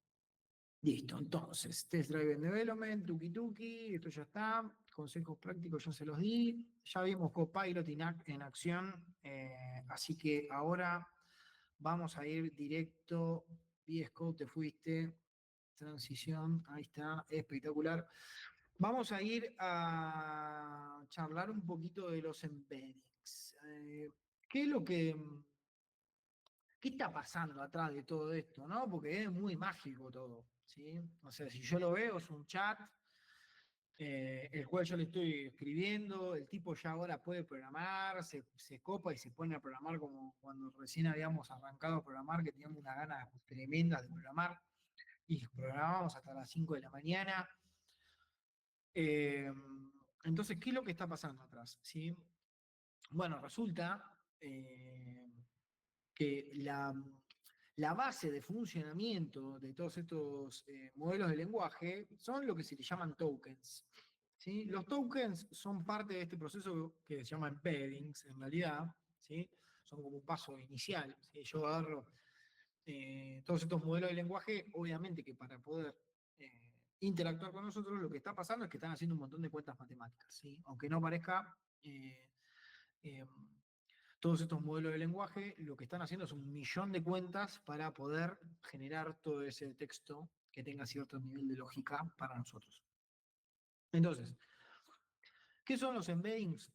[SPEAKER 1] listo. Entonces, Test Drive and Development, tuki tuki, esto ya está. Consejos prácticos ya se los di. Ya vimos Copilot en acción, así que ahora vamos a ir directo. VS Code, te fuiste. Transición, ahí está, espectacular. Vamos a ir a charlar un poquito de los embeddings. ¿Qué es lo que, ¿Qué está pasando atrás de todo esto, no? Porque es muy mágico todo, ¿sí? O sea, si yo lo veo, es un chat, el cual yo le estoy escribiendo, el tipo ya ahora puede programar, se copa y se pone a programar como cuando recién habíamos arrancado a programar, que teníamos una ganas tremenda de programar, y programábamos hasta las 5 de la mañana. Eh, entonces, ¿qué es lo que está pasando atrás? ¿Sí? Bueno, resulta que la base de funcionamiento de todos estos modelos de lenguaje son lo que se le llaman tokens. ¿Sí? Los tokens son parte de este proceso que se llama embeddings, en realidad. ¿Sí? Son como un paso inicial. ¿Sí? Yo agarro todos estos modelos de lenguaje, obviamente que para poder interactuar con nosotros, lo que está pasando es que están haciendo un montón de cuentas matemáticas, ¿sí? Aunque no parezca, eh, todos estos modelos de lenguaje lo que están haciendo es un millón de cuentas para poder generar todo ese texto que tenga cierto nivel de lógica para nosotros. Entonces, ¿qué son los embeddings?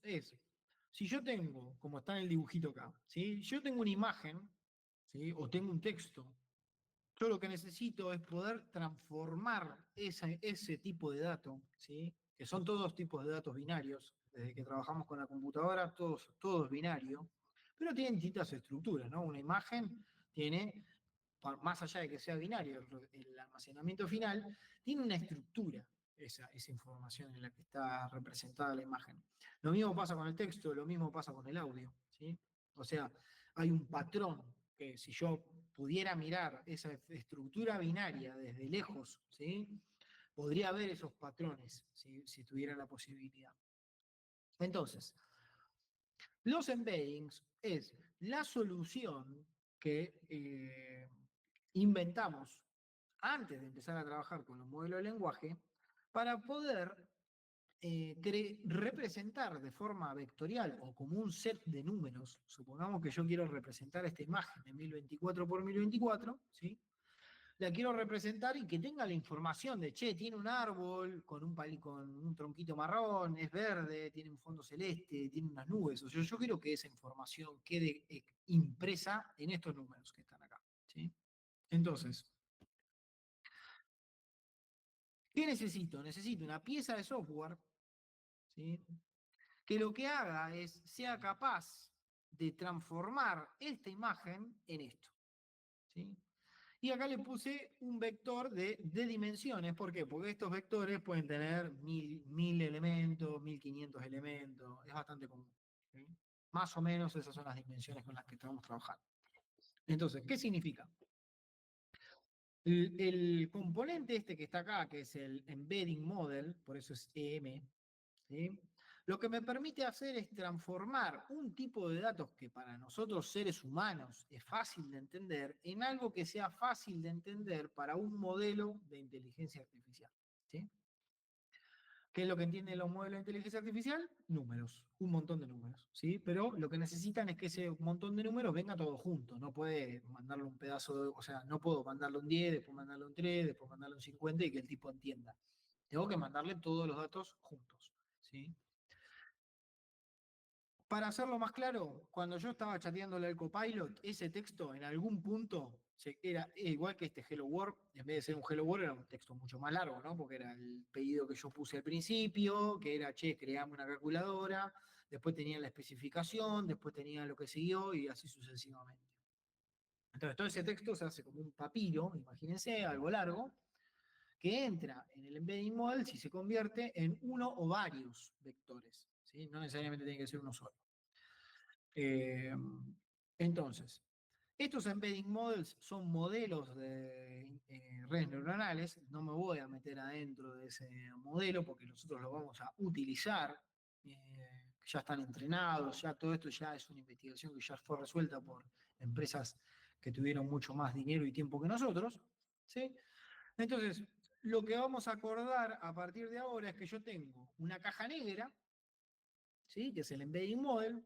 [SPEAKER 1] Si yo tengo, como está en el dibujito acá, ¿sí? Yo tengo una imagen, ¿sí? O tengo un texto, yo lo que necesito es poder transformar ese tipo de datos, ¿sí? Que son todos tipos de datos binarios. Desde que trabajamos con la computadora, todo es binario, pero tienen distintas estructuras, ¿no? Una imagen tiene, más allá de que sea binario, el almacenamiento final, tiene una estructura esa información en la que está representada la imagen. Lo mismo pasa con el texto, lo mismo pasa con el audio, ¿sí? O sea, hay un patrón que si yo pudiera mirar esa estructura binaria desde lejos, ¿sí? Podría ver esos patrones si tuviera la posibilidad. Entonces, los embeddings es la solución que inventamos antes de empezar a trabajar con los modelos de lenguaje para poder representar de forma vectorial o como un set de números. Supongamos que yo quiero representar esta imagen de 1024 por 1024, ¿sí? La quiero representar y que tenga la información de, che, tiene un árbol con un tronquito marrón, es verde, tiene un fondo celeste, tiene unas nubes. O sea, yo quiero que esa información quede impresa en estos números que están acá, ¿sí? Entonces, ¿qué necesito? Necesito una pieza de software, ¿sí? Que lo que haga es, sea capaz de transformar esta imagen en esto, ¿sí? Y acá le puse un vector de dimensiones. ¿Por qué? Porque estos vectores pueden tener 1000 elementos, 1500 elementos. Es bastante común, ¿sí? Más o menos esas son las dimensiones con las que estamos trabajando. Entonces, ¿qué significa? El componente este que está acá, que es el Embedding Model, por eso es EM, ¿sí? Lo que me permite hacer es transformar un tipo de datos que para nosotros seres humanos es fácil de entender en algo que sea fácil de entender para un modelo de inteligencia artificial, ¿sí? ¿Qué es lo que entienden los modelos de inteligencia artificial? Números, un montón de números, ¿sí? Pero lo que necesitan es que ese montón de números venga todo junto, no puede mandarle un pedazo, o sea, no puedo mandarle un 10, después mandarle un 3, después mandarle un 50 y que el tipo entienda. Tengo que mandarle todos los datos juntos, ¿sí? Para hacerlo más claro, cuando yo estaba chateándole al Copilot, ese texto en algún punto era igual que este Hello World, en vez de ser un Hello World, era un texto mucho más largo, ¿no? Porque era el pedido que yo puse al principio, que era, che, creame una calculadora, después tenía la especificación, después tenía lo que siguió y así sucesivamente. Entonces, todo ese texto se hace como un papiro, imagínense, algo largo, que entra en el embedding model si se convierte en uno o varios vectores, ¿sí? No necesariamente tiene que ser uno solo. Eh, entonces, estos embedding models son modelos de redes neuronales. No me voy a meter adentro de ese modelo porque nosotros lo vamos a utilizar. Ya están entrenados, ya todo esto ya es una investigación que ya fue resuelta por empresas que tuvieron mucho más dinero y tiempo que nosotros, ¿sí? Entonces, lo que vamos a acordar a partir de ahora es que yo tengo una caja negra, ¿sí? Que es el embedding model,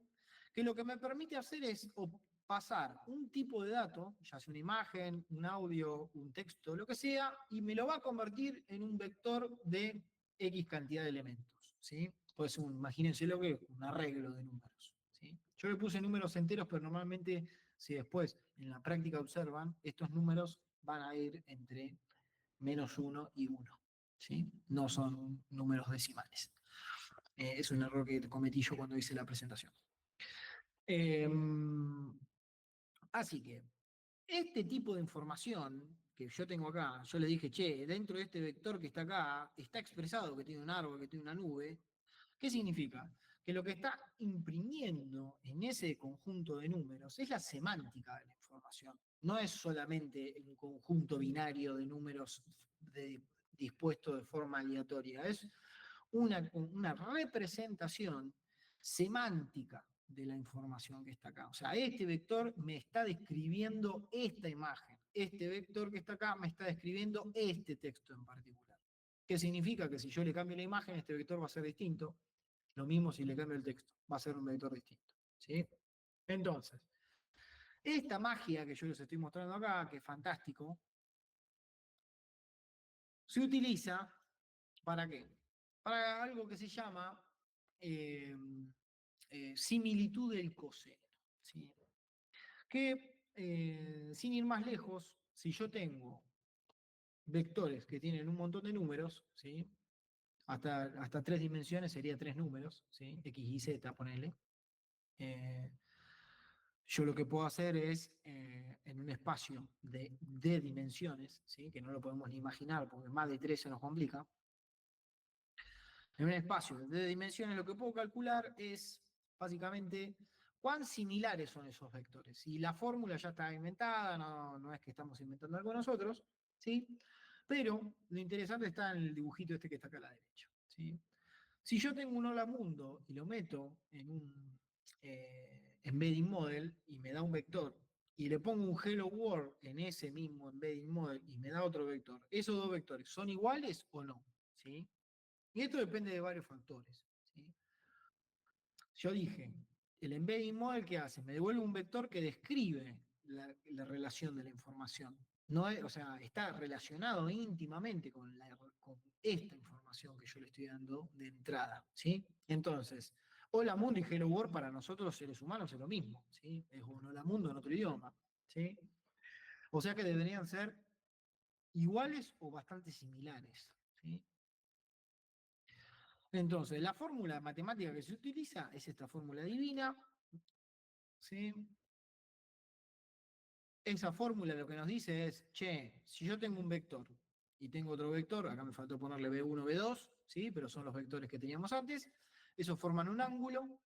[SPEAKER 1] que lo que me permite hacer es pasar un tipo de dato, ya sea una imagen, un audio, un texto, lo que sea, y me lo va a convertir en un vector de X cantidad de elementos, ¿sí? Pues imagínense lo que es un arreglo de números, ¿sí? Yo le puse números enteros, pero normalmente, si después en la práctica observan, estos números van a ir entre -1 y 1, ¿sí? No son números decimales. Es un error que cometí yo cuando hice la presentación. Así que, este tipo de información que yo tengo acá, yo le dije, che, dentro de este vector que está acá, está expresado que tiene un árbol, que tiene una nube. ¿Qué significa? Que lo que está imprimiendo en ese conjunto de números es la semántica de la información. No es solamente un conjunto binario de números dispuesto de forma aleatoria, es una representación semántica de la información que está acá. O sea, este vector me está describiendo esta imagen. Este vector que está acá me está describiendo este texto en particular. ¿Qué significa? Que si yo le cambio la imagen, este vector va a ser distinto. Lo mismo si le cambio el texto, va a ser un vector distinto. ¿Sí? Entonces, esta magia que yo les estoy mostrando acá, que es fantástico, se utiliza ¿para qué? Para algo que se llama eh, similitud del coseno. ¿Sí? Que, sin ir más lejos, si yo tengo vectores que tienen un montón de números, ¿sí? Hasta 3 dimensiones sería 3 números, ¿sí? X y Z, ponele. Yo lo que puedo hacer es, en un espacio de dimensiones, ¿sí? Que no lo podemos ni imaginar, porque más de 3 se nos complica. En un espacio de dimensiones lo que puedo calcular es básicamente cuán similares son esos vectores. Y la fórmula ya está inventada, no es que estamos inventando algo nosotros, ¿sí? Pero lo interesante está en el dibujito este que está acá a la derecha, ¿sí? Si yo tengo un hola mundo y lo meto en un embedding model y me da un vector, y le pongo un hello world en ese mismo embedding model y me da otro vector, ¿esos dos vectores son iguales o no? ¿Sí? Y esto depende de varios factores, ¿sí? Yo dije, el embedding model, ¿qué hace? Me devuelve un vector que describe la relación de la información. No es, o sea, está relacionado íntimamente con esta información que yo le estoy dando de entrada, ¿sí? Entonces, hola mundo y hello world para nosotros seres humanos es lo mismo, ¿sí? Es un hola mundo en otro idioma, ¿sí? O sea que deberían ser iguales o bastante similares, ¿sí? Entonces, la fórmula matemática que se utiliza es esta fórmula divina, ¿sí? Esa fórmula lo que nos dice es, che, si yo tengo un vector y tengo otro vector, acá me faltó ponerle B1, B2, ¿sí? Pero son los vectores que teníamos antes, esos forman un ángulo,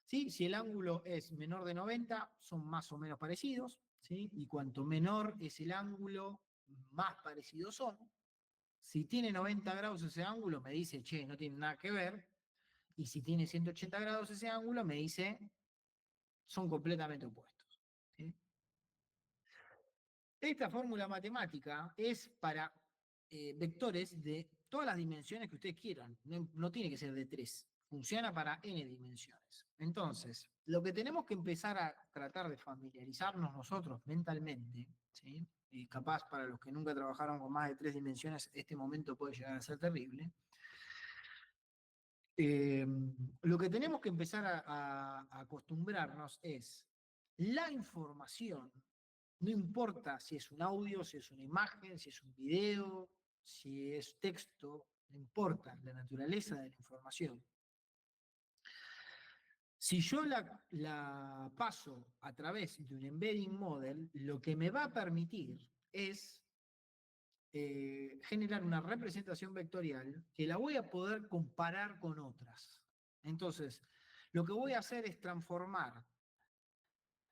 [SPEAKER 1] ¿sí? Si el ángulo es menor de 90, son más o menos parecidos, ¿sí? Y cuanto menor es el ángulo, más parecidos son. Si tiene 90 grados ese ángulo, me dice, che, no tiene nada que ver. Y si tiene 180 grados ese ángulo, me dice, son completamente opuestos, ¿sí? Esta fórmula matemática es para vectores de todas las dimensiones que ustedes quieran. No tiene que ser de 3. Funciona para n dimensiones. Entonces, lo que tenemos que empezar a tratar de familiarizarnos nosotros mentalmente, ¿sí? Y capaz para los que nunca trabajaron con más de 3 dimensiones, este momento puede llegar a ser terrible. Lo que tenemos que empezar a acostumbrarnos es la información, no importa si es un audio, si es una imagen, si es un video, si es texto, no importa la naturaleza de la información. Si yo la paso a través de un embedding model, lo que me va a permitir es generar una representación vectorial que la voy a poder comparar con otras. Entonces, lo que voy a hacer es transformar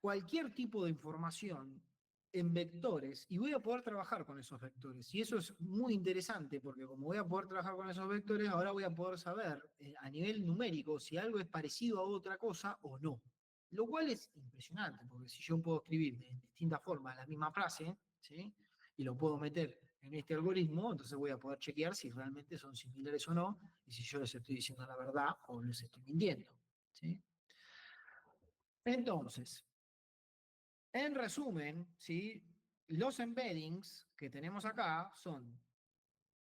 [SPEAKER 1] cualquier tipo de información en vectores y voy a poder trabajar con esos vectores. Y eso es muy interesante porque como voy a poder trabajar con esos vectores, ahora voy a poder saber a nivel numérico si algo es parecido a otra cosa o no. Lo cual es impresionante, porque si yo puedo escribir de distintas formas la misma frase, ¿sí? Y lo puedo meter en este algoritmo, entonces voy a poder chequear si realmente son similares o no, y si yo les estoy diciendo la verdad o les estoy mintiendo, ¿sí? Entonces, en resumen, ¿sí? Los embeddings que tenemos acá son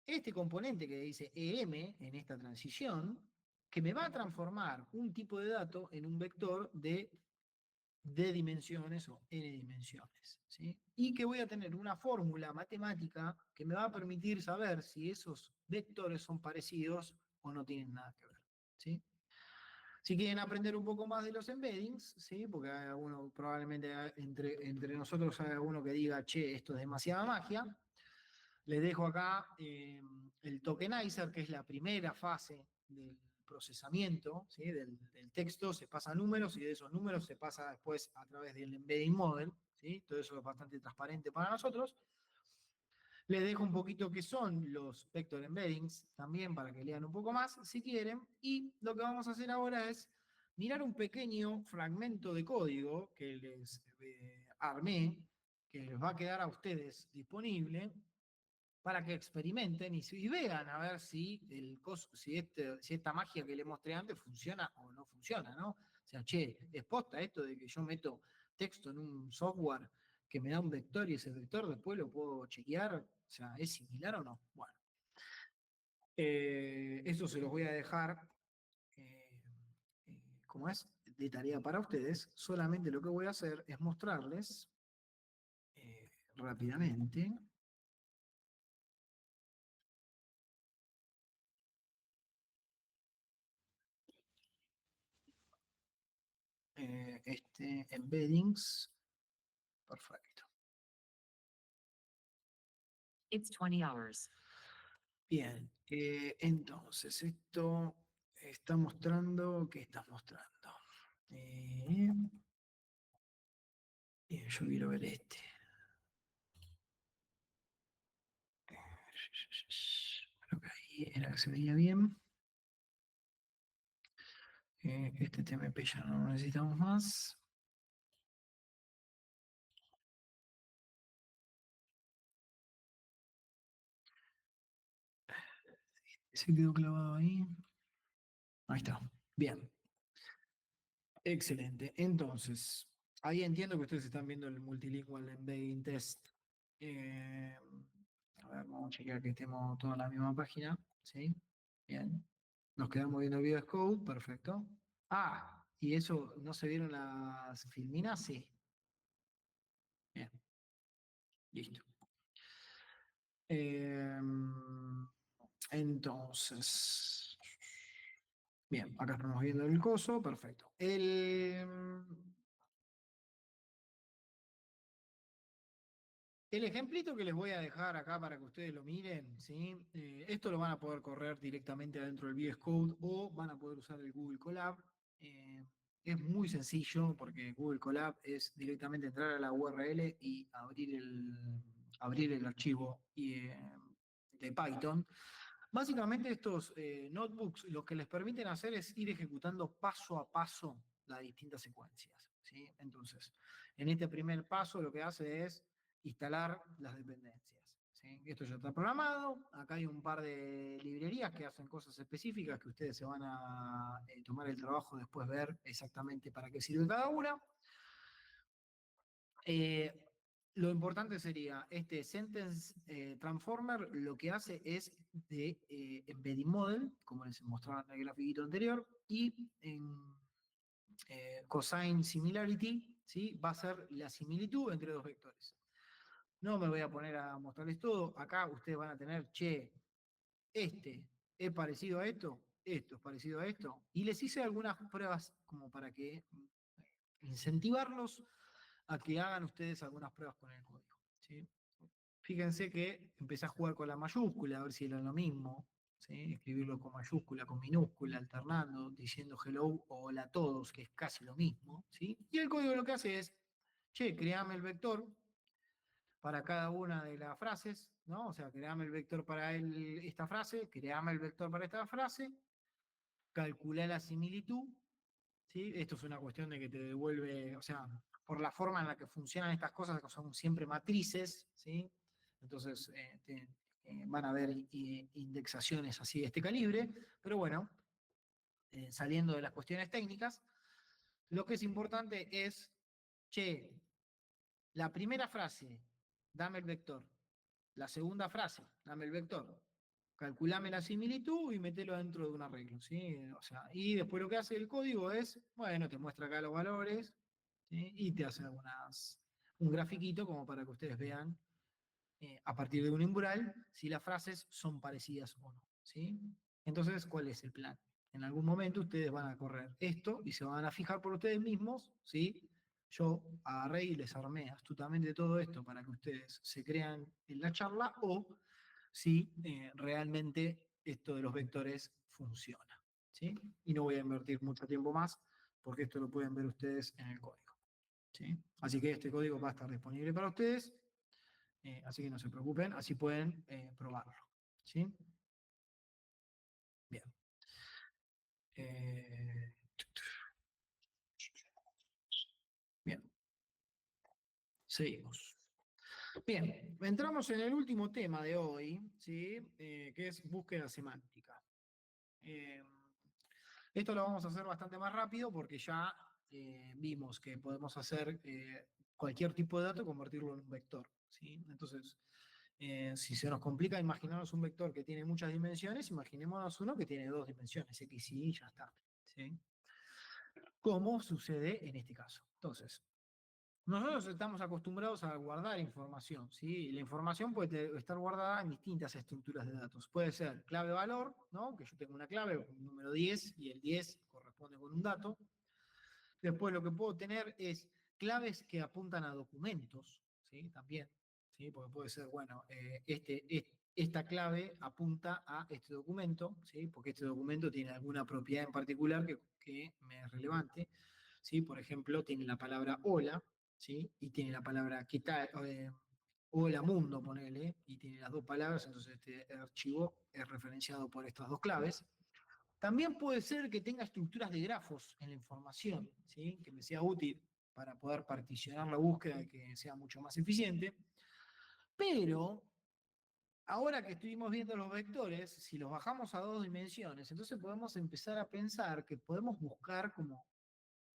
[SPEAKER 1] este componente que dice EM en esta transición, que me va a transformar un tipo de dato en un vector de D dimensiones o N dimensiones, ¿sí? Y que voy a tener una fórmula matemática que me va a permitir saber si esos vectores son parecidos o no tienen nada que ver, ¿sí? Si quieren aprender un poco más de los embeddings, ¿sí? Porque hay alguno, probablemente entre nosotros hay alguno que diga, che, esto es demasiada magia, les dejo acá el tokenizer, que es la primera fase del procesamiento, ¿sí? Del texto, se pasa a números y de esos números se pasa después a través del embedding model, ¿sí? Todo eso es bastante transparente para nosotros. Les dejo un poquito qué son los vector embeddings, también para que lean un poco más, si quieren. Y lo que vamos a hacer ahora es mirar un pequeño fragmento de código que les armé, que les va a quedar a ustedes disponible, para que experimenten y vean a ver si, si esta magia que les mostré antes funciona o no funciona, ¿no? O sea, che, es posta esto de que yo meto texto en un software que me da un vector y ese vector después lo puedo chequear, o sea, ¿es similar o no? Bueno, eso se los voy a dejar, eh, ¿cómo es? De tarea para ustedes. Solamente lo que voy a hacer es mostrarles rápidamente. Este embeddings. Perfecto.
[SPEAKER 3] It's 20 hours.
[SPEAKER 1] Bien, entonces esto está mostrando, ¿qué está mostrando? Bien, yo quiero ver este. Creo que ahí era que se veía bien. Este TMP ya no lo necesitamos más. Se quedó clavado ahí. Ahí está. Bien. Excelente. Entonces, ahí entiendo que ustedes están viendo el Multilingual Embedding Test. A ver, vamos a chequear que estemos todos en la misma página. ¿Sí? Bien. Nos quedamos viendo el VS Code. Perfecto. Ah, ¿y eso no se vieron las filminas? Sí. Bien. Listo. Entonces, bien, acá estamos viendo el coso, perfecto. El ejemplito que les voy a dejar acá para que ustedes lo miren, ¿sí? Esto lo van a poder correr directamente adentro del VS Code o van a poder usar el Google Colab. Es muy sencillo porque Google Colab es directamente entrar a la URL y abrir el archivo de Python. Básicamente estos notebooks lo que les permiten hacer es ir ejecutando paso a paso las distintas secuencias, ¿sí? Entonces, en este primer paso lo que hace es instalar las dependencias, ¿sí? Esto ya está programado, acá hay un par de librerías que hacen cosas específicas que ustedes se van a tomar el trabajo después ver exactamente para qué sirve cada una. Lo importante sería, este Sentence Transformer lo que hace es de Embedding Model, como les mostraba en el grafiquito anterior, y en Cosine Similarity, ¿sí? Va a ser la similitud entre dos vectores. No me voy a poner a mostrarles todo, acá ustedes van a tener, che, este es parecido a esto es parecido a esto, y les hice algunas pruebas como para que incentivarlos a que hagan ustedes algunas pruebas con el código, ¿sí? Fíjense que empecé a jugar con la mayúscula, a ver si era lo mismo, ¿sí? Escribirlo con mayúscula, con minúscula, alternando, diciendo hello o hola a todos, que es casi lo mismo, ¿sí? Y el código lo que hace es, che, creame el vector para cada una de las frases, ¿no? O sea, creame el vector para esta frase, creame el vector para esta frase, calculá la similitud, ¿sí? Esto es una cuestión de que te devuelve, o sea, por la forma en la que funcionan estas cosas, que son siempre matrices, ¿sí? Entonces van a haber indexaciones así de este calibre, pero bueno, saliendo de las cuestiones técnicas, lo que es importante es, che, la primera frase, dame el vector. La segunda frase, dame el vector. Calculame la similitud y metelo dentro de un arreglo, ¿sí? O sea, y después lo que hace el código es, bueno, te muestra acá los valores, ¿sí? Y te hace un grafiquito como para que ustedes vean a partir de un umbral si las frases son parecidas o no, ¿sí? Entonces, ¿cuál es el plan? En algún momento ustedes van a correr esto y se van a fijar por ustedes mismos, ¿sí? Yo agarré y les armé astutamente todo esto para que ustedes se crean en la charla o si realmente esto de los vectores funciona, ¿sí? Y no voy a invertir mucho tiempo más porque esto lo pueden ver ustedes en el código, ¿sí? Así que este código va a estar disponible para ustedes, así que no se preocupen, así pueden probarlo, ¿sí? Bien. Bien. Seguimos. Bien, entramos en el último tema de hoy, ¿sí? Que es búsqueda semántica. Eh, Esto lo vamos a hacer bastante más rápido porque ya vimos que podemos hacer cualquier tipo de dato y convertirlo en un vector, ¿sí? Entonces, si se nos complica imaginarnos un vector que tiene muchas dimensiones, imaginémonos uno que tiene dos dimensiones, x y y ya está, ¿sí? Como sucede en este caso. Entonces, nosotros estamos acostumbrados a guardar información, ¿sí? La información puede estar guardada en distintas estructuras de datos. Puede ser clave-valor, ¿no? Que yo tengo una clave, un número 10, y el 10 corresponde con un dato. Después lo que puedo tener es claves que apuntan a documentos, ¿sí? También, ¿sí? Porque puede ser, bueno, esta clave apunta a este documento, ¿sí? Porque este documento tiene alguna propiedad en particular que me es relevante, ¿sí? Por ejemplo, tiene la palabra hola, ¿sí? Y tiene la palabra ¿qué tal? Hola mundo, ponele, y tiene las dos palabras, entonces este archivo es referenciado por estas dos claves. También puede ser que tenga estructuras de grafos en la información, ¿sí? Que me sea útil para poder particionar la búsqueda y que sea mucho más eficiente. Pero ahora que estuvimos viendo los vectores, si los bajamos a dos dimensiones, entonces podemos empezar a pensar que podemos buscar como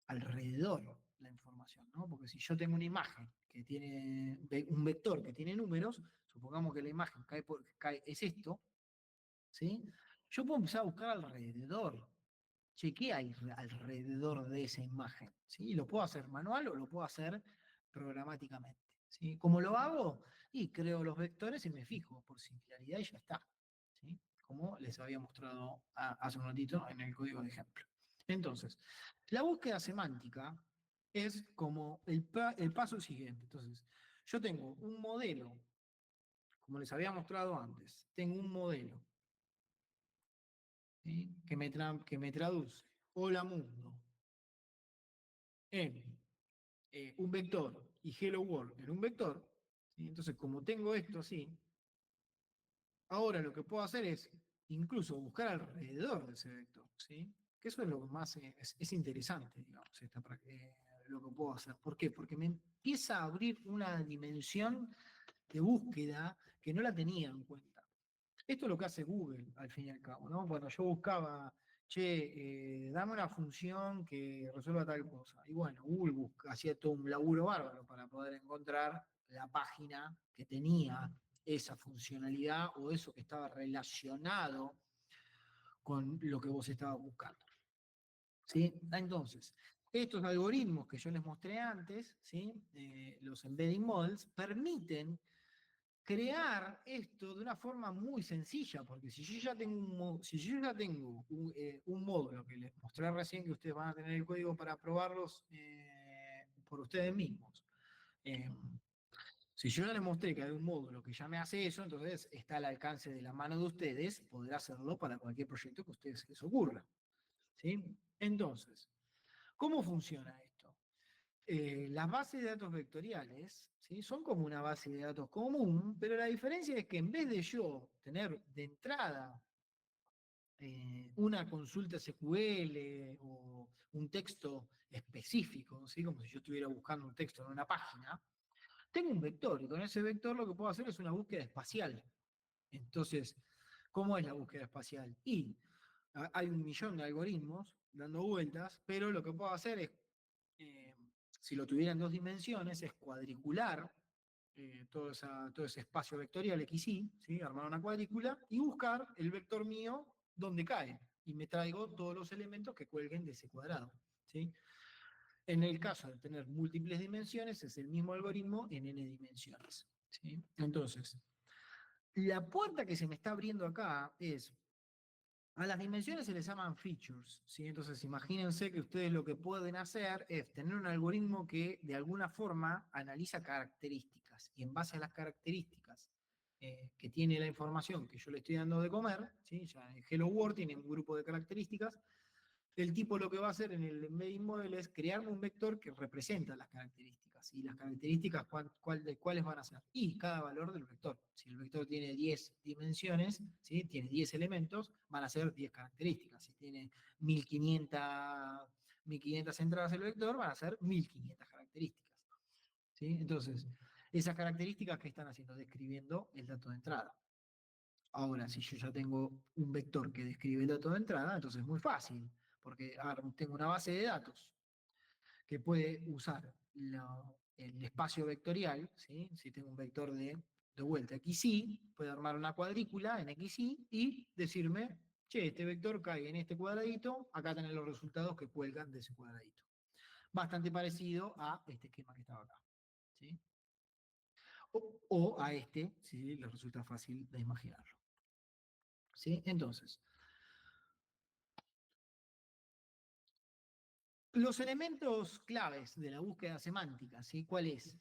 [SPEAKER 1] alrededor la información, ¿no? Porque si yo tengo una imagen que tiene un vector que tiene números, supongamos que la imagen es esto, ¿sí? Yo puedo empezar a buscar alrededor. Che, ¿qué hay alrededor de esa imagen? ¿Sí? Lo puedo hacer manual o lo puedo hacer programáticamente. ¿Sí? ¿Cómo lo hago? Y creo los vectores y me fijo por similaridad y ya está. ¿Sí? Como les había mostrado hace un ratito en el código de ejemplo. Entonces, la búsqueda semántica es como el paso siguiente. Entonces, yo tengo un modelo, como les había mostrado antes, tengo un modelo, ¿sí? Que me traduce hola mundo en un vector y hello world en un vector, ¿sí? Entonces como tengo esto así, ahora lo que puedo hacer es incluso buscar alrededor de ese vector, ¿sí? Que eso es lo que más es interesante, digamos, lo que puedo hacer. ¿Por qué? Porque me empieza a abrir una dimensión de búsqueda que no la tenía en cuenta. Esto es lo que hace Google, al fin y al cabo, ¿no? Cuando yo buscaba, che, dame una función que resuelva tal cosa. Y bueno, Google hacía todo un laburo bárbaro para poder encontrar la página que tenía esa funcionalidad o eso que estaba relacionado con lo que vos estabas buscando. ¿Sí? Entonces, estos algoritmos que yo les mostré antes, ¿sí? Los embedding models, permiten crear esto de una forma muy sencilla, porque si yo ya tengo un módulo que les mostré recién, que ustedes van a tener el código para probarlos por ustedes mismos. Si yo ya les mostré que hay un módulo que ya me hace eso, entonces está al alcance de la mano de ustedes poder hacerlo para cualquier proyecto que a ustedes les ocurra. ¿Sí? Entonces, ¿cómo funciona esto? Las bases de datos vectoriales, ¿sí? Son como una base de datos común, pero la diferencia es que en vez de yo tener de entrada una consulta SQL o un texto específico, ¿sí? Como si yo estuviera buscando un texto en una página, tengo un vector y con ese vector lo que puedo hacer es una búsqueda espacial. Entonces, ¿cómo es la búsqueda espacial? Y hay un millón de algoritmos dando vueltas, pero lo que puedo hacer es eh, si lo tuviera en dos dimensiones, es cuadricular todo ese espacio vectorial XY, ¿sí? Armar una cuadrícula y buscar el vector mío donde cae. Y me traigo todos los elementos que cuelguen de ese cuadrado. ¿Sí? En el caso de tener múltiples dimensiones, es el mismo algoritmo en n dimensiones. ¿Sí? Entonces, la puerta que se me está abriendo acá es a las dimensiones se les llaman features, ¿sí? Entonces imagínense que ustedes lo que pueden hacer es tener un algoritmo que de alguna forma analiza características y en base a las características que tiene la información que yo le estoy dando de comer, ¿sí? Ya en Hello World tiene un grupo de características, el tipo lo que va a hacer en el embedding model es crearme un vector que representa las características. ¿Y las características cuáles van a ser? Y cada valor del vector. Si el vector tiene 10 dimensiones, ¿sí? Tiene 10 elementos, van a ser 10 características. Si tiene 1500 entradas el vector, van a ser 1500 características. ¿Sí? Entonces, Esas características que están haciendo, describiendo el dato de entrada. Ahora, si yo ya tengo un vector que describe el dato de entrada, entonces es muy fácil, porque ahora tengo una base de datos que puede usar el espacio vectorial, ¿sí? Si tengo un vector de vuelta XY, puede armar una cuadrícula en XY y decirme, che, este vector cae en este cuadradito, acá tenés los resultados que cuelgan de ese cuadradito. Bastante parecido a este esquema que estaba acá, ¿sí? O a este, si les resulta fácil de imaginarlo. ¿Sí? Entonces, los elementos claves de la búsqueda semántica, ¿sí? ¿Cuál es?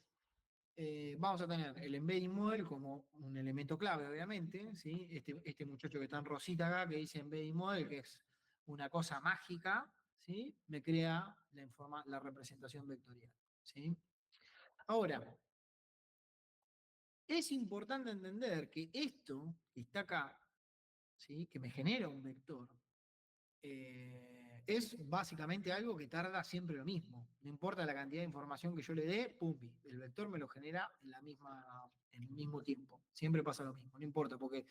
[SPEAKER 1] Vamos a tener el embedding model como un elemento clave, obviamente, ¿sí? Este muchacho que está en rosita acá, que dice embedding model, que es una cosa mágica, ¿sí? Me crea la representación vectorial, ¿sí? Ahora, es importante entender que esto que está acá, ¿sí? Que me genera un vector, es básicamente algo que tarda siempre lo mismo. No importa la cantidad de información que yo le dé, pum, el vector me lo genera en el mismo tiempo. Siempre pasa lo mismo, no importa, porque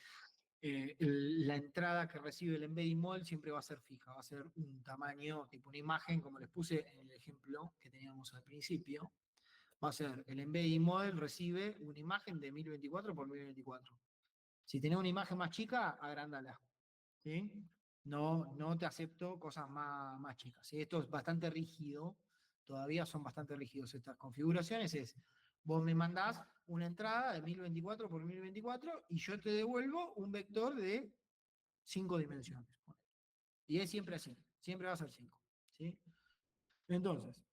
[SPEAKER 1] la entrada que recibe el embedding model siempre va a ser fija, va a ser un tamaño, tipo una imagen, como les puse en el ejemplo que teníamos al principio. Va a ser, el embedding model recibe una imagen de 1024 por 1024. Si tenés una imagen más chica, agrándala. ¿Sí? No te acepto cosas más chicas. ¿Sí? Esto es bastante rígido, todavía son bastante rígidos estas configuraciones. Vos me mandás una entrada de 1024 por 1024 y yo te devuelvo un vector de 5 dimensiones. Y es siempre así, siempre va a ser 5. ¿Sí? Entonces,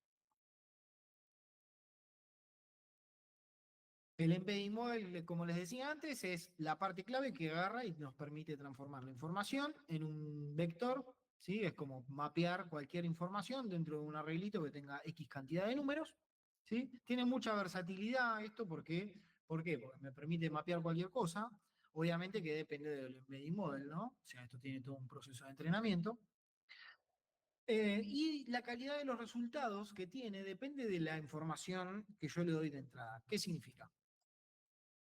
[SPEAKER 1] el embedding model, como les decía antes, es la parte clave que agarra y nos permite transformar la información en un vector, ¿sí? Es como mapear cualquier información dentro de un arreglito que tenga X cantidad de números, ¿sí? Tiene mucha versatilidad esto porque, ¿por qué? Porque me permite mapear cualquier cosa, obviamente que depende del embedding model, ¿no? O sea, esto tiene todo un proceso de entrenamiento. Y la calidad de los resultados que tiene depende de la información que yo le doy de entrada. ¿Qué significa?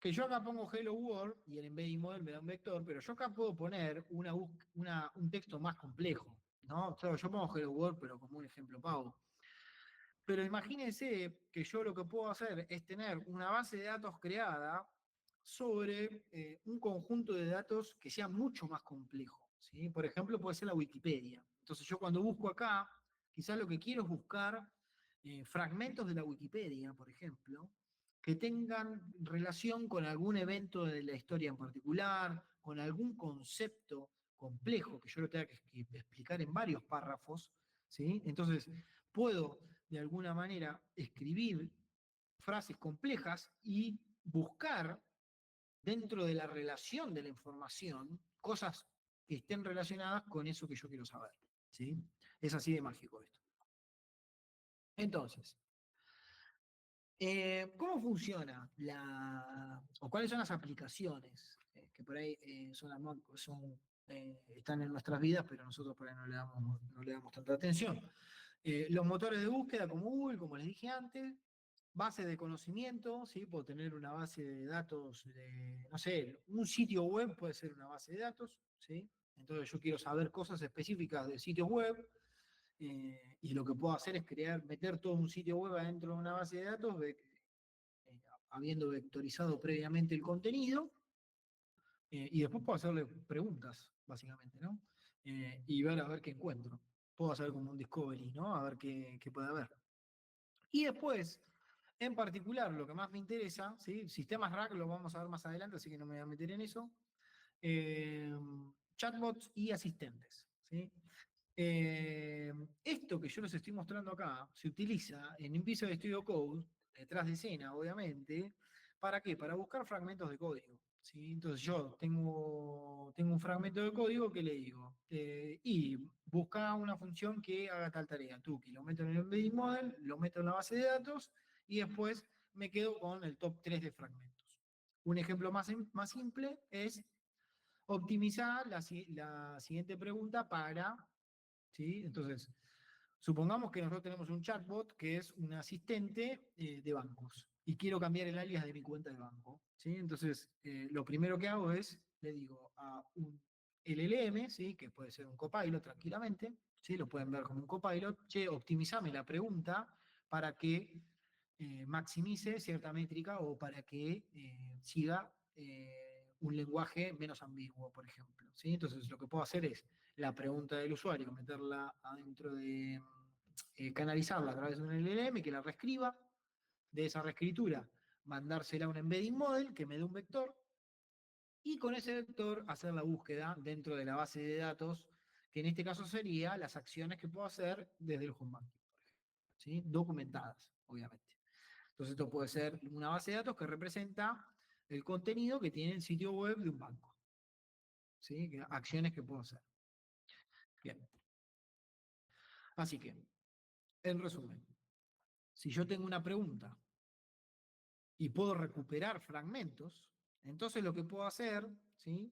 [SPEAKER 1] Que yo acá pongo Hello World y el embedding model me da un vector, pero yo acá puedo poner un texto más complejo, ¿no? Claro, yo pongo Hello World, pero como un ejemplo pago. Pero imagínense que yo lo que puedo hacer es tener una base de datos creada sobre un conjunto de datos que sea mucho más complejo, ¿sí? Por ejemplo, puede ser la Wikipedia. Entonces yo cuando busco acá, quizás lo que quiero es buscar fragmentos de la Wikipedia, por ejemplo, que tengan relación con algún evento de la historia en particular, con algún concepto complejo que yo lo tenga que explicar en varios párrafos, ¿sí? Entonces, puedo de alguna manera escribir frases complejas y buscar dentro de la relación de la información cosas que estén relacionadas con eso que yo quiero saber, ¿sí? Es así de mágico esto. Entonces, ¿cómo funciona o cuáles son las aplicaciones que por ahí están en nuestras vidas, pero nosotros por ahí no le damos tanta atención? Los motores de búsqueda como Google, como les dije antes, base de conocimiento, ¿sí? Puedo tener una base de datos no sé, un sitio web puede ser una base de datos, ¿sí? Entonces yo quiero saber cosas específicas de sitios web, y lo que puedo hacer es meter todo un sitio web adentro de una base de datos, habiendo vectorizado previamente el contenido, y después puedo hacerle preguntas, básicamente, ¿no? Y ver a ver qué encuentro. Puedo hacer como un discovery, ¿no? A ver qué puede haber. Y después, en particular, lo que más me interesa, ¿sí? Sistemas RAG lo vamos a ver más adelante, así que no me voy a meter en eso. Chatbots y asistentes, ¿sí? Esto que yo les estoy mostrando acá se utiliza en un piso de Studio Code, detrás de escena, obviamente. ¿Para qué? Para buscar fragmentos de código. ¿Sí? Entonces yo tengo un fragmento de código que le digo, y busca una función que haga tal tarea. Tú, que lo meto en el embedding model, lo meto en la base de datos y después me quedo con el top 3 de fragmentos. Un ejemplo más simple es optimizar la siguiente pregunta para, ¿sí? Entonces, Supongamos que nosotros tenemos un chatbot que es un asistente de bancos y quiero cambiar el alias de mi cuenta de banco, ¿sí? Entonces, lo primero que hago es, le digo a un LLM, ¿sí? Que puede ser un copilot tranquilamente, ¿sí? Lo pueden ver como un copilot, che, optimizame la pregunta para que maximice cierta métrica o para que siga un lenguaje menos ambiguo, por ejemplo, ¿sí? Entonces, lo que puedo hacer es la pregunta del usuario, meterla adentro de, canalizarla a través de un LLM que la reescriba, de esa reescritura mandársela a un embedding model que me dé un vector y con ese vector hacer la búsqueda dentro de la base de datos, que en este caso sería las acciones que puedo hacer desde el home banking, ¿sí? Documentadas, obviamente. Entonces esto puede ser una base de datos que representa el contenido que tiene el sitio web de un banco, ¿sí? Acciones que puedo hacer. Bien. Así que, en resumen, si yo tengo una pregunta y puedo recuperar fragmentos, entonces lo que puedo hacer, ¿sí?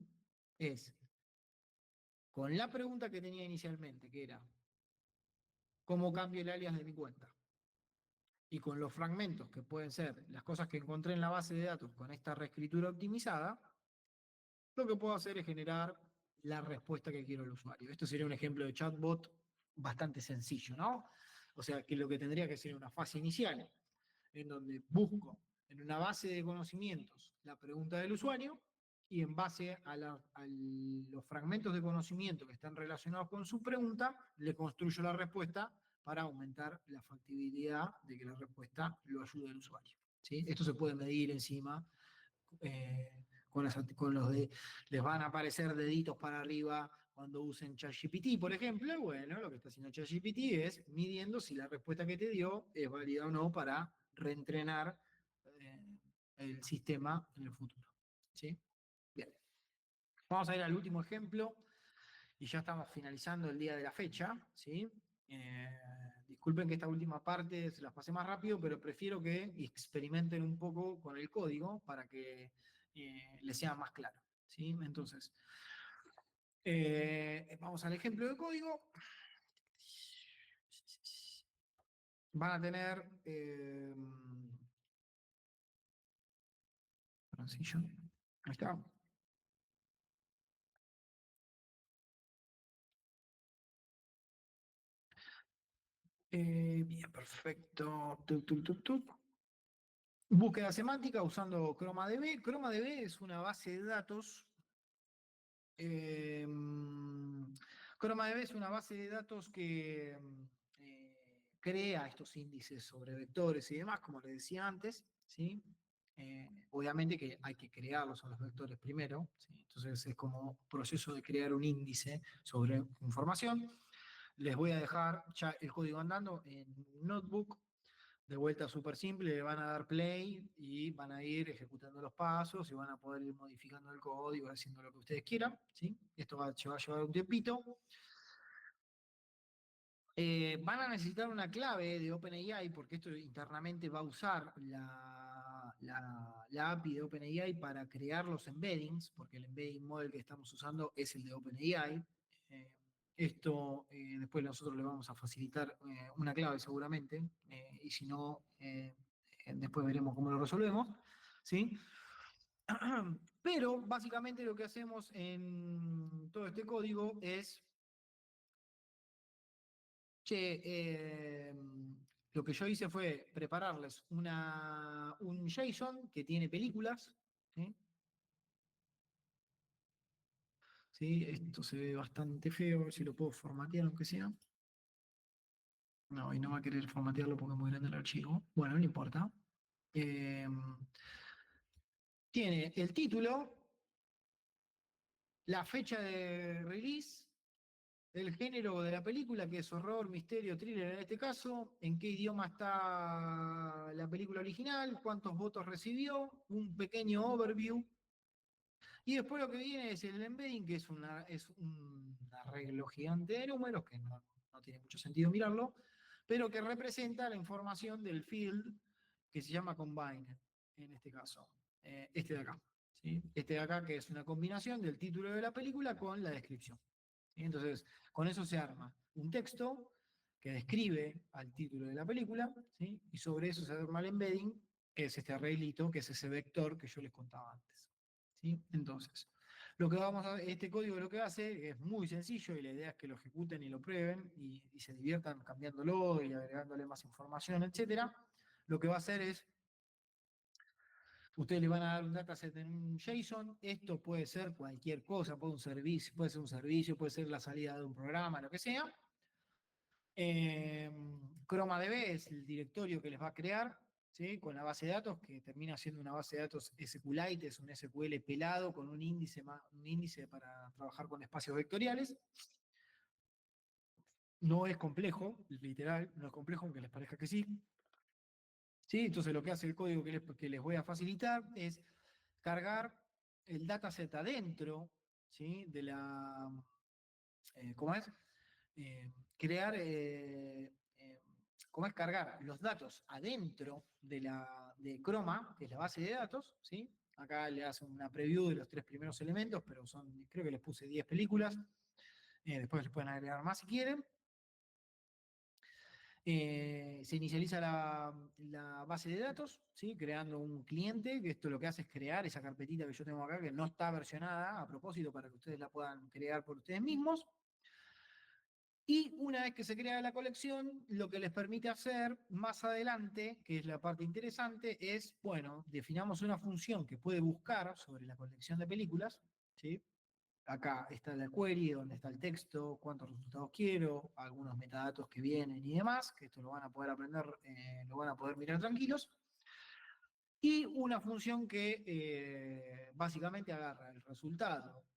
[SPEAKER 1] Es, con la pregunta que tenía inicialmente, que era, ¿cómo cambio el alias de mi cuenta? Y con los fragmentos, que pueden ser las cosas que encontré en la base de datos con esta reescritura optimizada, lo que puedo hacer es generar la respuesta que quiero el usuario. Esto sería un ejemplo de chatbot bastante sencillo, ¿no? O sea, que lo que tendría que ser una fase inicial, en donde busco en una base de conocimientos la pregunta del usuario y en base a los fragmentos de conocimiento que están relacionados con su pregunta, le construyo la respuesta para aumentar la factibilidad de que la respuesta lo ayude al usuario, ¿sí? Esto se puede medir encima con los de, les van a aparecer deditos para arriba cuando usen ChatGPT, por ejemplo. Bueno, lo que está haciendo ChatGPT es midiendo si la respuesta que te dio es válida o no para reentrenar el sistema en el futuro, ¿sí? Bien. Vamos a ir al último ejemplo y ya estamos finalizando el día de la fecha, ¿sí? Disculpen que esta última parte se las pasé más rápido, pero prefiero que experimenten un poco con el código para que les sea más claro, ¿sí? Entonces, vamos al ejemplo de código. Van a tener transition. Ahí está. Bien, perfecto. Búsqueda semántica usando ChromaDB. ChromaDB es una base de datos. ChromaDB es una base de datos que crea estos índices sobre vectores y demás, como les decía antes, ¿sí? Obviamente que hay que crearlos a los vectores primero, ¿sí? Entonces es como proceso de crear un índice sobre información. Les voy a dejar ya el código andando en Notebook. De vuelta súper simple, le van a dar play y van a ir ejecutando los pasos y van a poder ir modificando el código, haciendo lo que ustedes quieran, ¿sí? Esto va a llevar un tiempito. Van a necesitar una clave de OpenAI porque esto internamente va a usar la API de OpenAI para crear los embeddings, porque el embedding model que estamos usando es el de OpenAI. Esto después nosotros le vamos a facilitar una clave seguramente, y si no, después veremos cómo lo resolvemos, ¿sí? Pero básicamente lo que hacemos en todo este código es, lo que yo hice fue prepararles un JSON que tiene películas, ¿sí? ¿Sí? Esto se ve bastante feo, a ver si lo puedo formatear aunque sea. No, y no va a querer formatearlo porque es muy grande el archivo. Bueno, no importa. Tiene el título, la fecha de release, el género de la película, que es horror, misterio, thriller en este caso, en qué idioma está la película original, cuántos votos recibió, un pequeño overview. Y después lo que viene es el embedding, que es un arreglo gigante de números, que no tiene mucho sentido mirarlo, pero que representa la información del field que se llama combine, en este caso, este de acá. ¿Sí? Este de acá, que es una combinación del título de la película con la descripción. ¿Sí? Entonces, con eso se arma un texto que describe al título de la película, ¿sí? Y sobre eso se arma el embedding, que es este arreglito, que es ese vector que yo les contaba antes, ¿sí? Entonces, este código lo que hace es muy sencillo y la idea es que lo ejecuten y lo prueben y se diviertan cambiándolo y agregándole más información, etcétera. Lo que va a hacer es, ustedes le van a dar un dataset en un JSON, esto puede ser cualquier cosa, puede ser un servicio, puede ser la salida de un programa, lo que sea. ChromaDB es el directorio que les va a crear, ¿sí? Con la base de datos, que termina siendo una base de datos SQLite, es un SQL pelado con un índice para trabajar con espacios vectoriales. No es complejo, literal, no es complejo, aunque les parezca que sí. ¿Sí? Entonces lo que hace el código que les voy a facilitar es cargar el dataset adentro, ¿sí? De la... ¿cómo es? Crear... ¿cómo es cargar los datos adentro de Chroma, que es la base de datos? ¿Sí? Acá le hace una preview de los 3 primeros elementos, pero creo que les puse 10 películas. Después les pueden agregar más si quieren. Se inicializa la base de datos, ¿sí? Creando un cliente, que esto lo que hace es crear esa carpetita que yo tengo acá, que no está versionada a propósito para que ustedes la puedan crear por ustedes mismos. Y una vez que se crea la colección, lo que les permite hacer más adelante, que es la parte interesante, es, bueno, definamos una función que puede buscar sobre la colección de películas, ¿sí? Acá está la query, donde está el texto, cuántos resultados quiero, algunos metadatos que vienen y demás, que esto lo van a poder aprender, lo van a poder mirar tranquilos. Y una función que básicamente agarra el resultado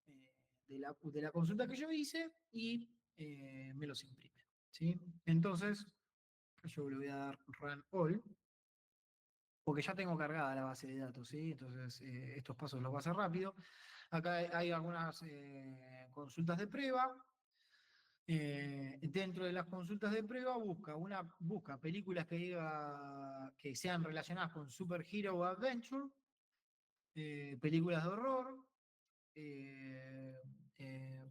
[SPEAKER 1] de la consulta que yo hice y me los imprime, ¿sí? Entonces, yo le voy a dar run all, porque ya tengo cargada la base de datos, ¿sí? Entonces, estos pasos los va a hacer rápido. Acá hay algunas consultas de prueba. Dentro de las consultas de prueba busca películas que sean relacionadas con Superhero Adventure, películas de horror,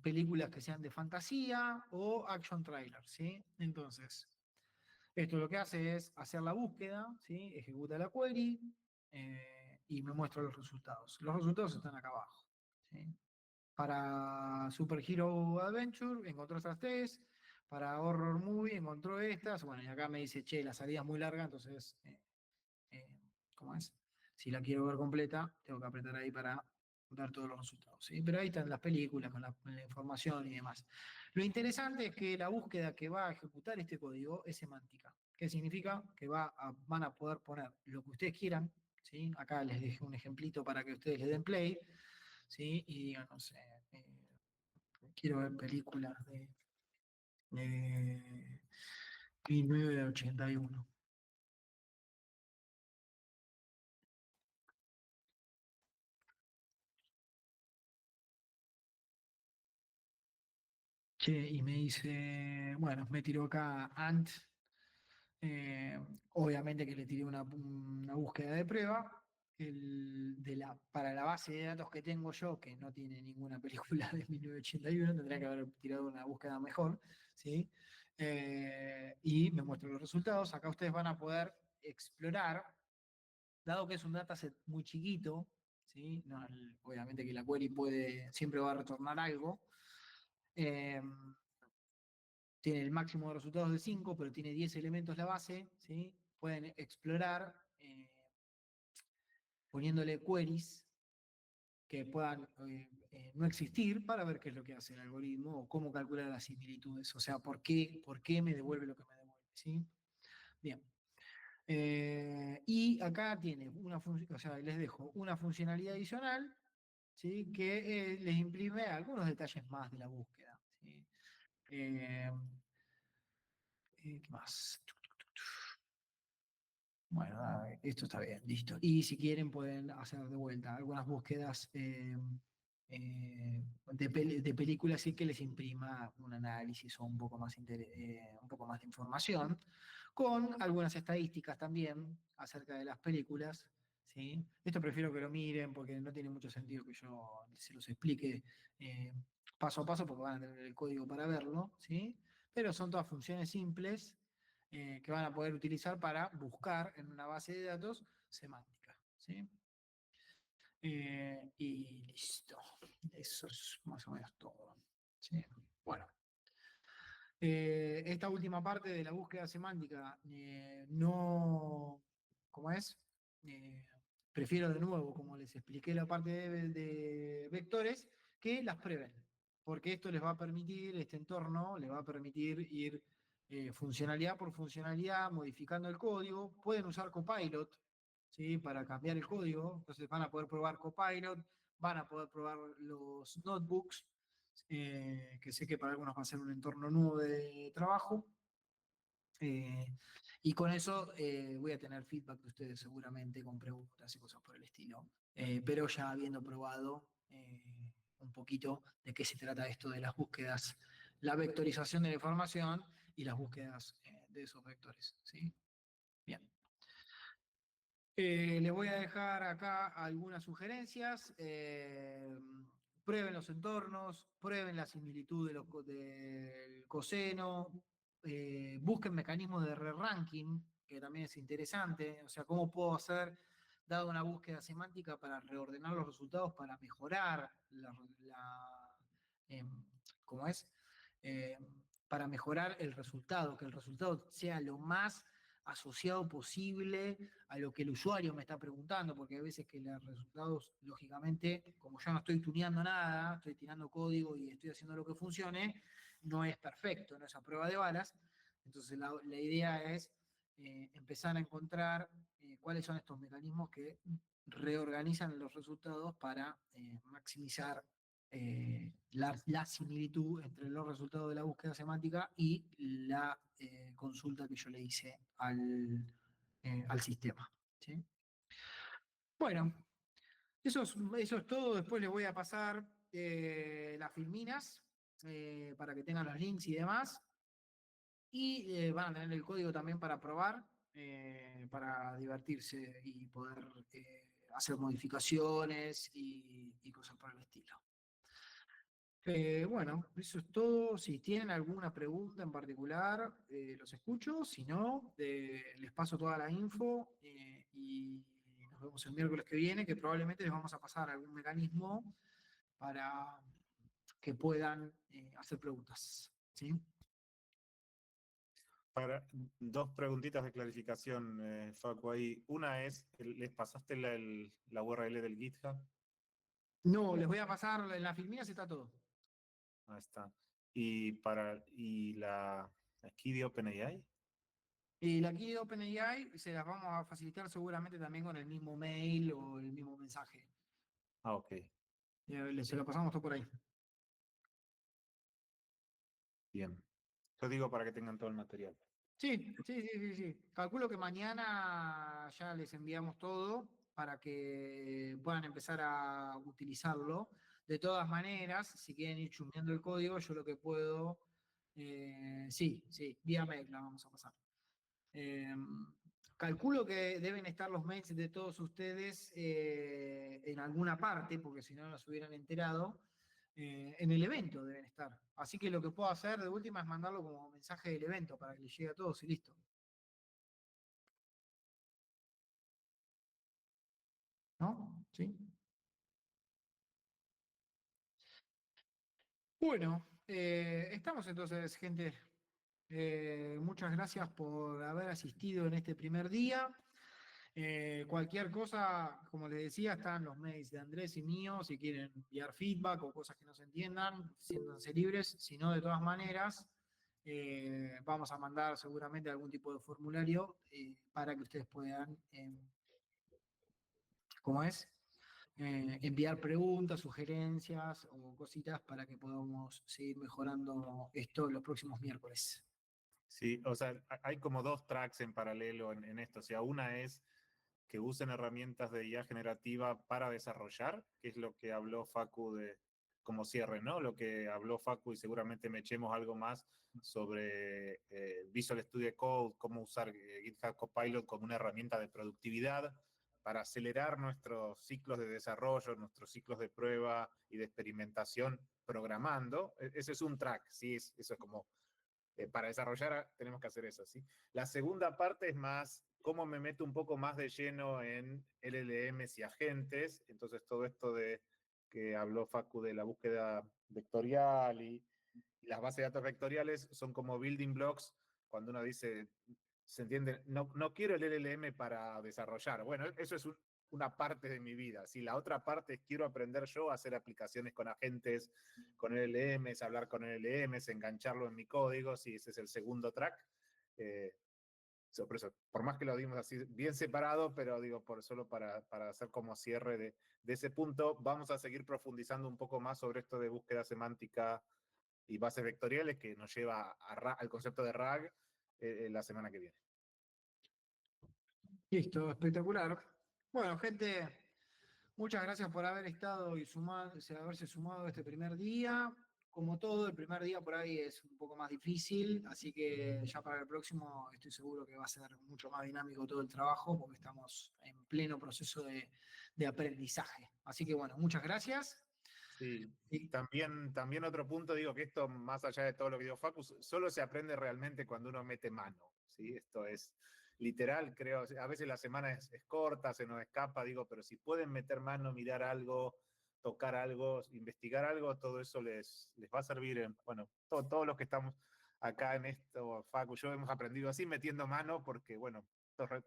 [SPEAKER 1] películas que sean de fantasía o action trailers, ¿sí? Entonces, esto lo que hace es hacer la búsqueda, ¿sí? Ejecuta la query y me muestra los resultados. Los resultados están acá abajo, ¿sí? Para Super Hero Adventure encontró estas 3. Para Horror Movie encontró estas. Bueno, y acá me dice, che, la salida es muy larga, entonces, eh, ¿cómo es? Si la quiero ver completa, tengo que apretar ahí para ver todos los resultados, ¿sí? Pero ahí están las películas con la información y demás. Lo interesante es que la búsqueda que va a ejecutar este código es semántica. ¿Qué significa? Que van a poder poner lo que ustedes quieran, ¿sí? Acá les dejé un ejemplito para que ustedes le den play, ¿sí? Y digan, no sé, quiero ver películas de 1981. Che, y me dice, bueno, me tiró acá Ant. Obviamente que le tiré una búsqueda de prueba. Para la base de datos que tengo yo, que no tiene ninguna película de 1981, tendría que haber tirado una búsqueda mejor, ¿sí? Y me muestra los resultados. Acá ustedes van a poder explorar, dado que es un dataset muy chiquito, ¿sí? No, obviamente que la query siempre va a retornar algo. Eh, Tiene el máximo de resultados de 5, pero tiene 10 elementos la base, ¿sí? Pueden explorar poniéndole queries que puedan no existir para ver qué es lo que hace el algoritmo o cómo calcular las similitudes. O sea, por qué me devuelve lo que me devuelve, ¿sí? Bien. Y acá tiene o sea, les dejo una funcionalidad adicional, ¿sí? Que les imprime algunos detalles más de la búsqueda, ¿sí? ¿Qué más? Bueno, esto está bien, listo. Y si quieren pueden hacer de vuelta algunas búsquedas de películas y que les imprima un análisis o un poco más de información, con algunas estadísticas también acerca de las películas. ¿Sí? Esto prefiero que lo miren porque no tiene mucho sentido que yo se los explique paso a paso porque van a tener el código para verlo, ¿sí? pero son todas funciones simples que van a poder utilizar para buscar en una base de datos semántica. ¿Sí? Y listo. Eso es más o menos todo. ¿Sí? Bueno. Esta última parte de la búsqueda semántica no, ¿cómo es? Eh, Prefiero de nuevo, como les expliqué la parte de vectores, que las prueben, porque esto les va a permitir, este entorno les va a permitir ir funcionalidad por funcionalidad, modificando el código. Pueden usar Copilot, ¿sí? Para cambiar el código, entonces van a poder probar Copilot, van a poder probar los notebooks, que sé que para algunos va a ser un entorno nuevo de trabajo. Y con eso voy a tener feedback de ustedes seguramente con preguntas y cosas por el estilo. Pero ya habiendo probado un poquito de qué se trata esto de las búsquedas, la vectorización de la información y las búsquedas de esos vectores. ¿Sí? Bien. Les voy a dejar acá algunas sugerencias. Prueben los entornos, prueben la similitud del coseno, busquen mecanismos de re-ranking, que también es interesante. O sea, cómo puedo hacer, dado una búsqueda semántica, para reordenar los resultados, para mejorar em, ¿cómo es? Para mejorar el resultado, que el resultado sea lo más asociado posible a lo que el usuario me está preguntando, porque hay veces que los resultados, lógicamente, como yo no estoy tuneando nada, estoy tirando código y estoy haciendo lo que funcione, no es perfecto, no es a prueba de balas. Entonces la idea es empezar a encontrar cuáles son estos mecanismos que reorganizan los resultados para maximizar la similitud entre los resultados de la búsqueda semántica y la consulta que yo le hice al sistema. ¿Sí? Bueno, eso es todo. Después les voy a pasar las filminas para que tengan los links y demás. Y van a tener el código también para probar, para divertirse y poder hacer modificaciones y cosas por el estilo. Bueno, eso es todo. Si tienen alguna pregunta en particular, los escucho. Si no, les paso toda la info y nos vemos el miércoles que viene, que probablemente les vamos a pasar algún mecanismo para que puedan hacer preguntas. ¿Sí?
[SPEAKER 2] Para dos preguntitas de clarificación, Facu, ahí. Una es, ¿les pasaste la URL del GitHub?
[SPEAKER 1] No, les voy a pasar en las filminas, está todo.
[SPEAKER 2] Ahí está. ¿Y la key de OpenAI?
[SPEAKER 1] Y la key de OpenAI se las vamos a facilitar seguramente también con el mismo mail o el mismo mensaje.
[SPEAKER 2] Ah, ok.
[SPEAKER 1] Se lo pasamos todo por ahí.
[SPEAKER 2] Bien. Yo digo para que tengan todo el material.
[SPEAKER 1] Sí. Calculo que mañana ya les enviamos todo para que puedan empezar a utilizarlo. De todas maneras, si quieren ir chusmeando el código, yo lo que puedo, sí, vía mail la vamos a pasar. Calculo que deben estar los mails de todos ustedes en alguna parte, porque si no nos hubieran enterado. En el evento deben estar. Así que lo que puedo hacer de última es mandarlo como mensaje del evento para que les llegue a todos y listo. ¿No? ¿Sí? Bueno, estamos entonces, gente. Muchas gracias por haber asistido en este primer día. Cualquier cosa, como les decía, están los mails de Andrés y mío, si quieren enviar feedback o cosas que no se entiendan, siéntanse libres. Si no, de todas maneras, vamos a mandar seguramente algún tipo de formulario para que ustedes puedan, ¿cómo es? Enviar preguntas, sugerencias o cositas para que podamos seguir mejorando esto los próximos miércoles.
[SPEAKER 2] Sí, o sea, hay como dos tracks en paralelo en esto. O sea, una es que usen herramientas de IA generativa para desarrollar, que es lo que habló Facu como cierre, ¿no? Lo que habló Facu y seguramente me echemos algo más sobre Visual Studio Code, cómo usar GitHub Copilot como una herramienta de productividad para acelerar nuestros ciclos de desarrollo, nuestros ciclos de prueba y de experimentación programando. Ese es un track, ¿sí? Eso es como Para desarrollar tenemos que hacer eso, ¿sí? La segunda parte es más cómo me meto un poco más de lleno en LLMs y agentes. Entonces, todo esto de que habló Facu de la búsqueda vectorial y las bases de datos vectoriales son como building blocks cuando uno dice, ¿se entiende? No quiero el LLM para desarrollar. Bueno, eso es una parte de mi vida. Si la otra parte es quiero aprender yo a hacer aplicaciones con agentes, con LLMs, hablar con LLMs, engancharlo en mi código, si ese es el segundo track. Por eso, por más que lo dimos así bien separado, pero digo, solo para hacer como cierre de ese punto, vamos a seguir profundizando un poco más sobre esto de búsqueda semántica y bases vectoriales que nos lleva al concepto de RAG la semana que viene.
[SPEAKER 1] Listo, espectacular. Bueno, gente, muchas gracias por haber estado y haberse sumado este primer día. Como todo, el primer día por ahí es un poco más difícil, así que ya para el próximo estoy seguro que va a ser mucho más dinámico todo el trabajo porque estamos en pleno proceso de aprendizaje. Así que bueno, muchas gracias.
[SPEAKER 2] Sí,
[SPEAKER 1] Y
[SPEAKER 2] también otro punto, digo que esto, más allá de todo lo que dijo Facus, solo se aprende realmente cuando uno mete mano, ¿sí? Esto es literal, creo, a veces la semana es corta, se nos escapa, digo, pero si pueden meter mano, mirar algo, tocar algo, investigar algo, todo eso les va a servir, bueno, todos los que estamos acá en esto, Facu, yo hemos aprendido así metiendo mano porque, bueno,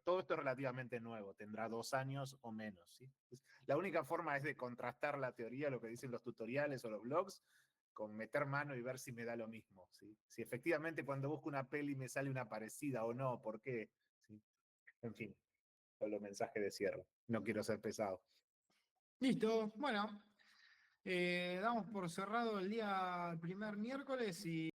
[SPEAKER 2] todo esto es relativamente nuevo, tendrá 2 años o menos, ¿sí? La única forma es de contrastar la teoría, lo que dicen los tutoriales o los blogs, con meter mano y ver si me da lo mismo, ¿sí? Si efectivamente cuando busco una peli me sale una parecida o no, ¿por qué? ¿Sí? En fin, solo mensaje de cierre. No quiero ser pesado.
[SPEAKER 1] listo, bueno, damos por cerrado el primer miércoles y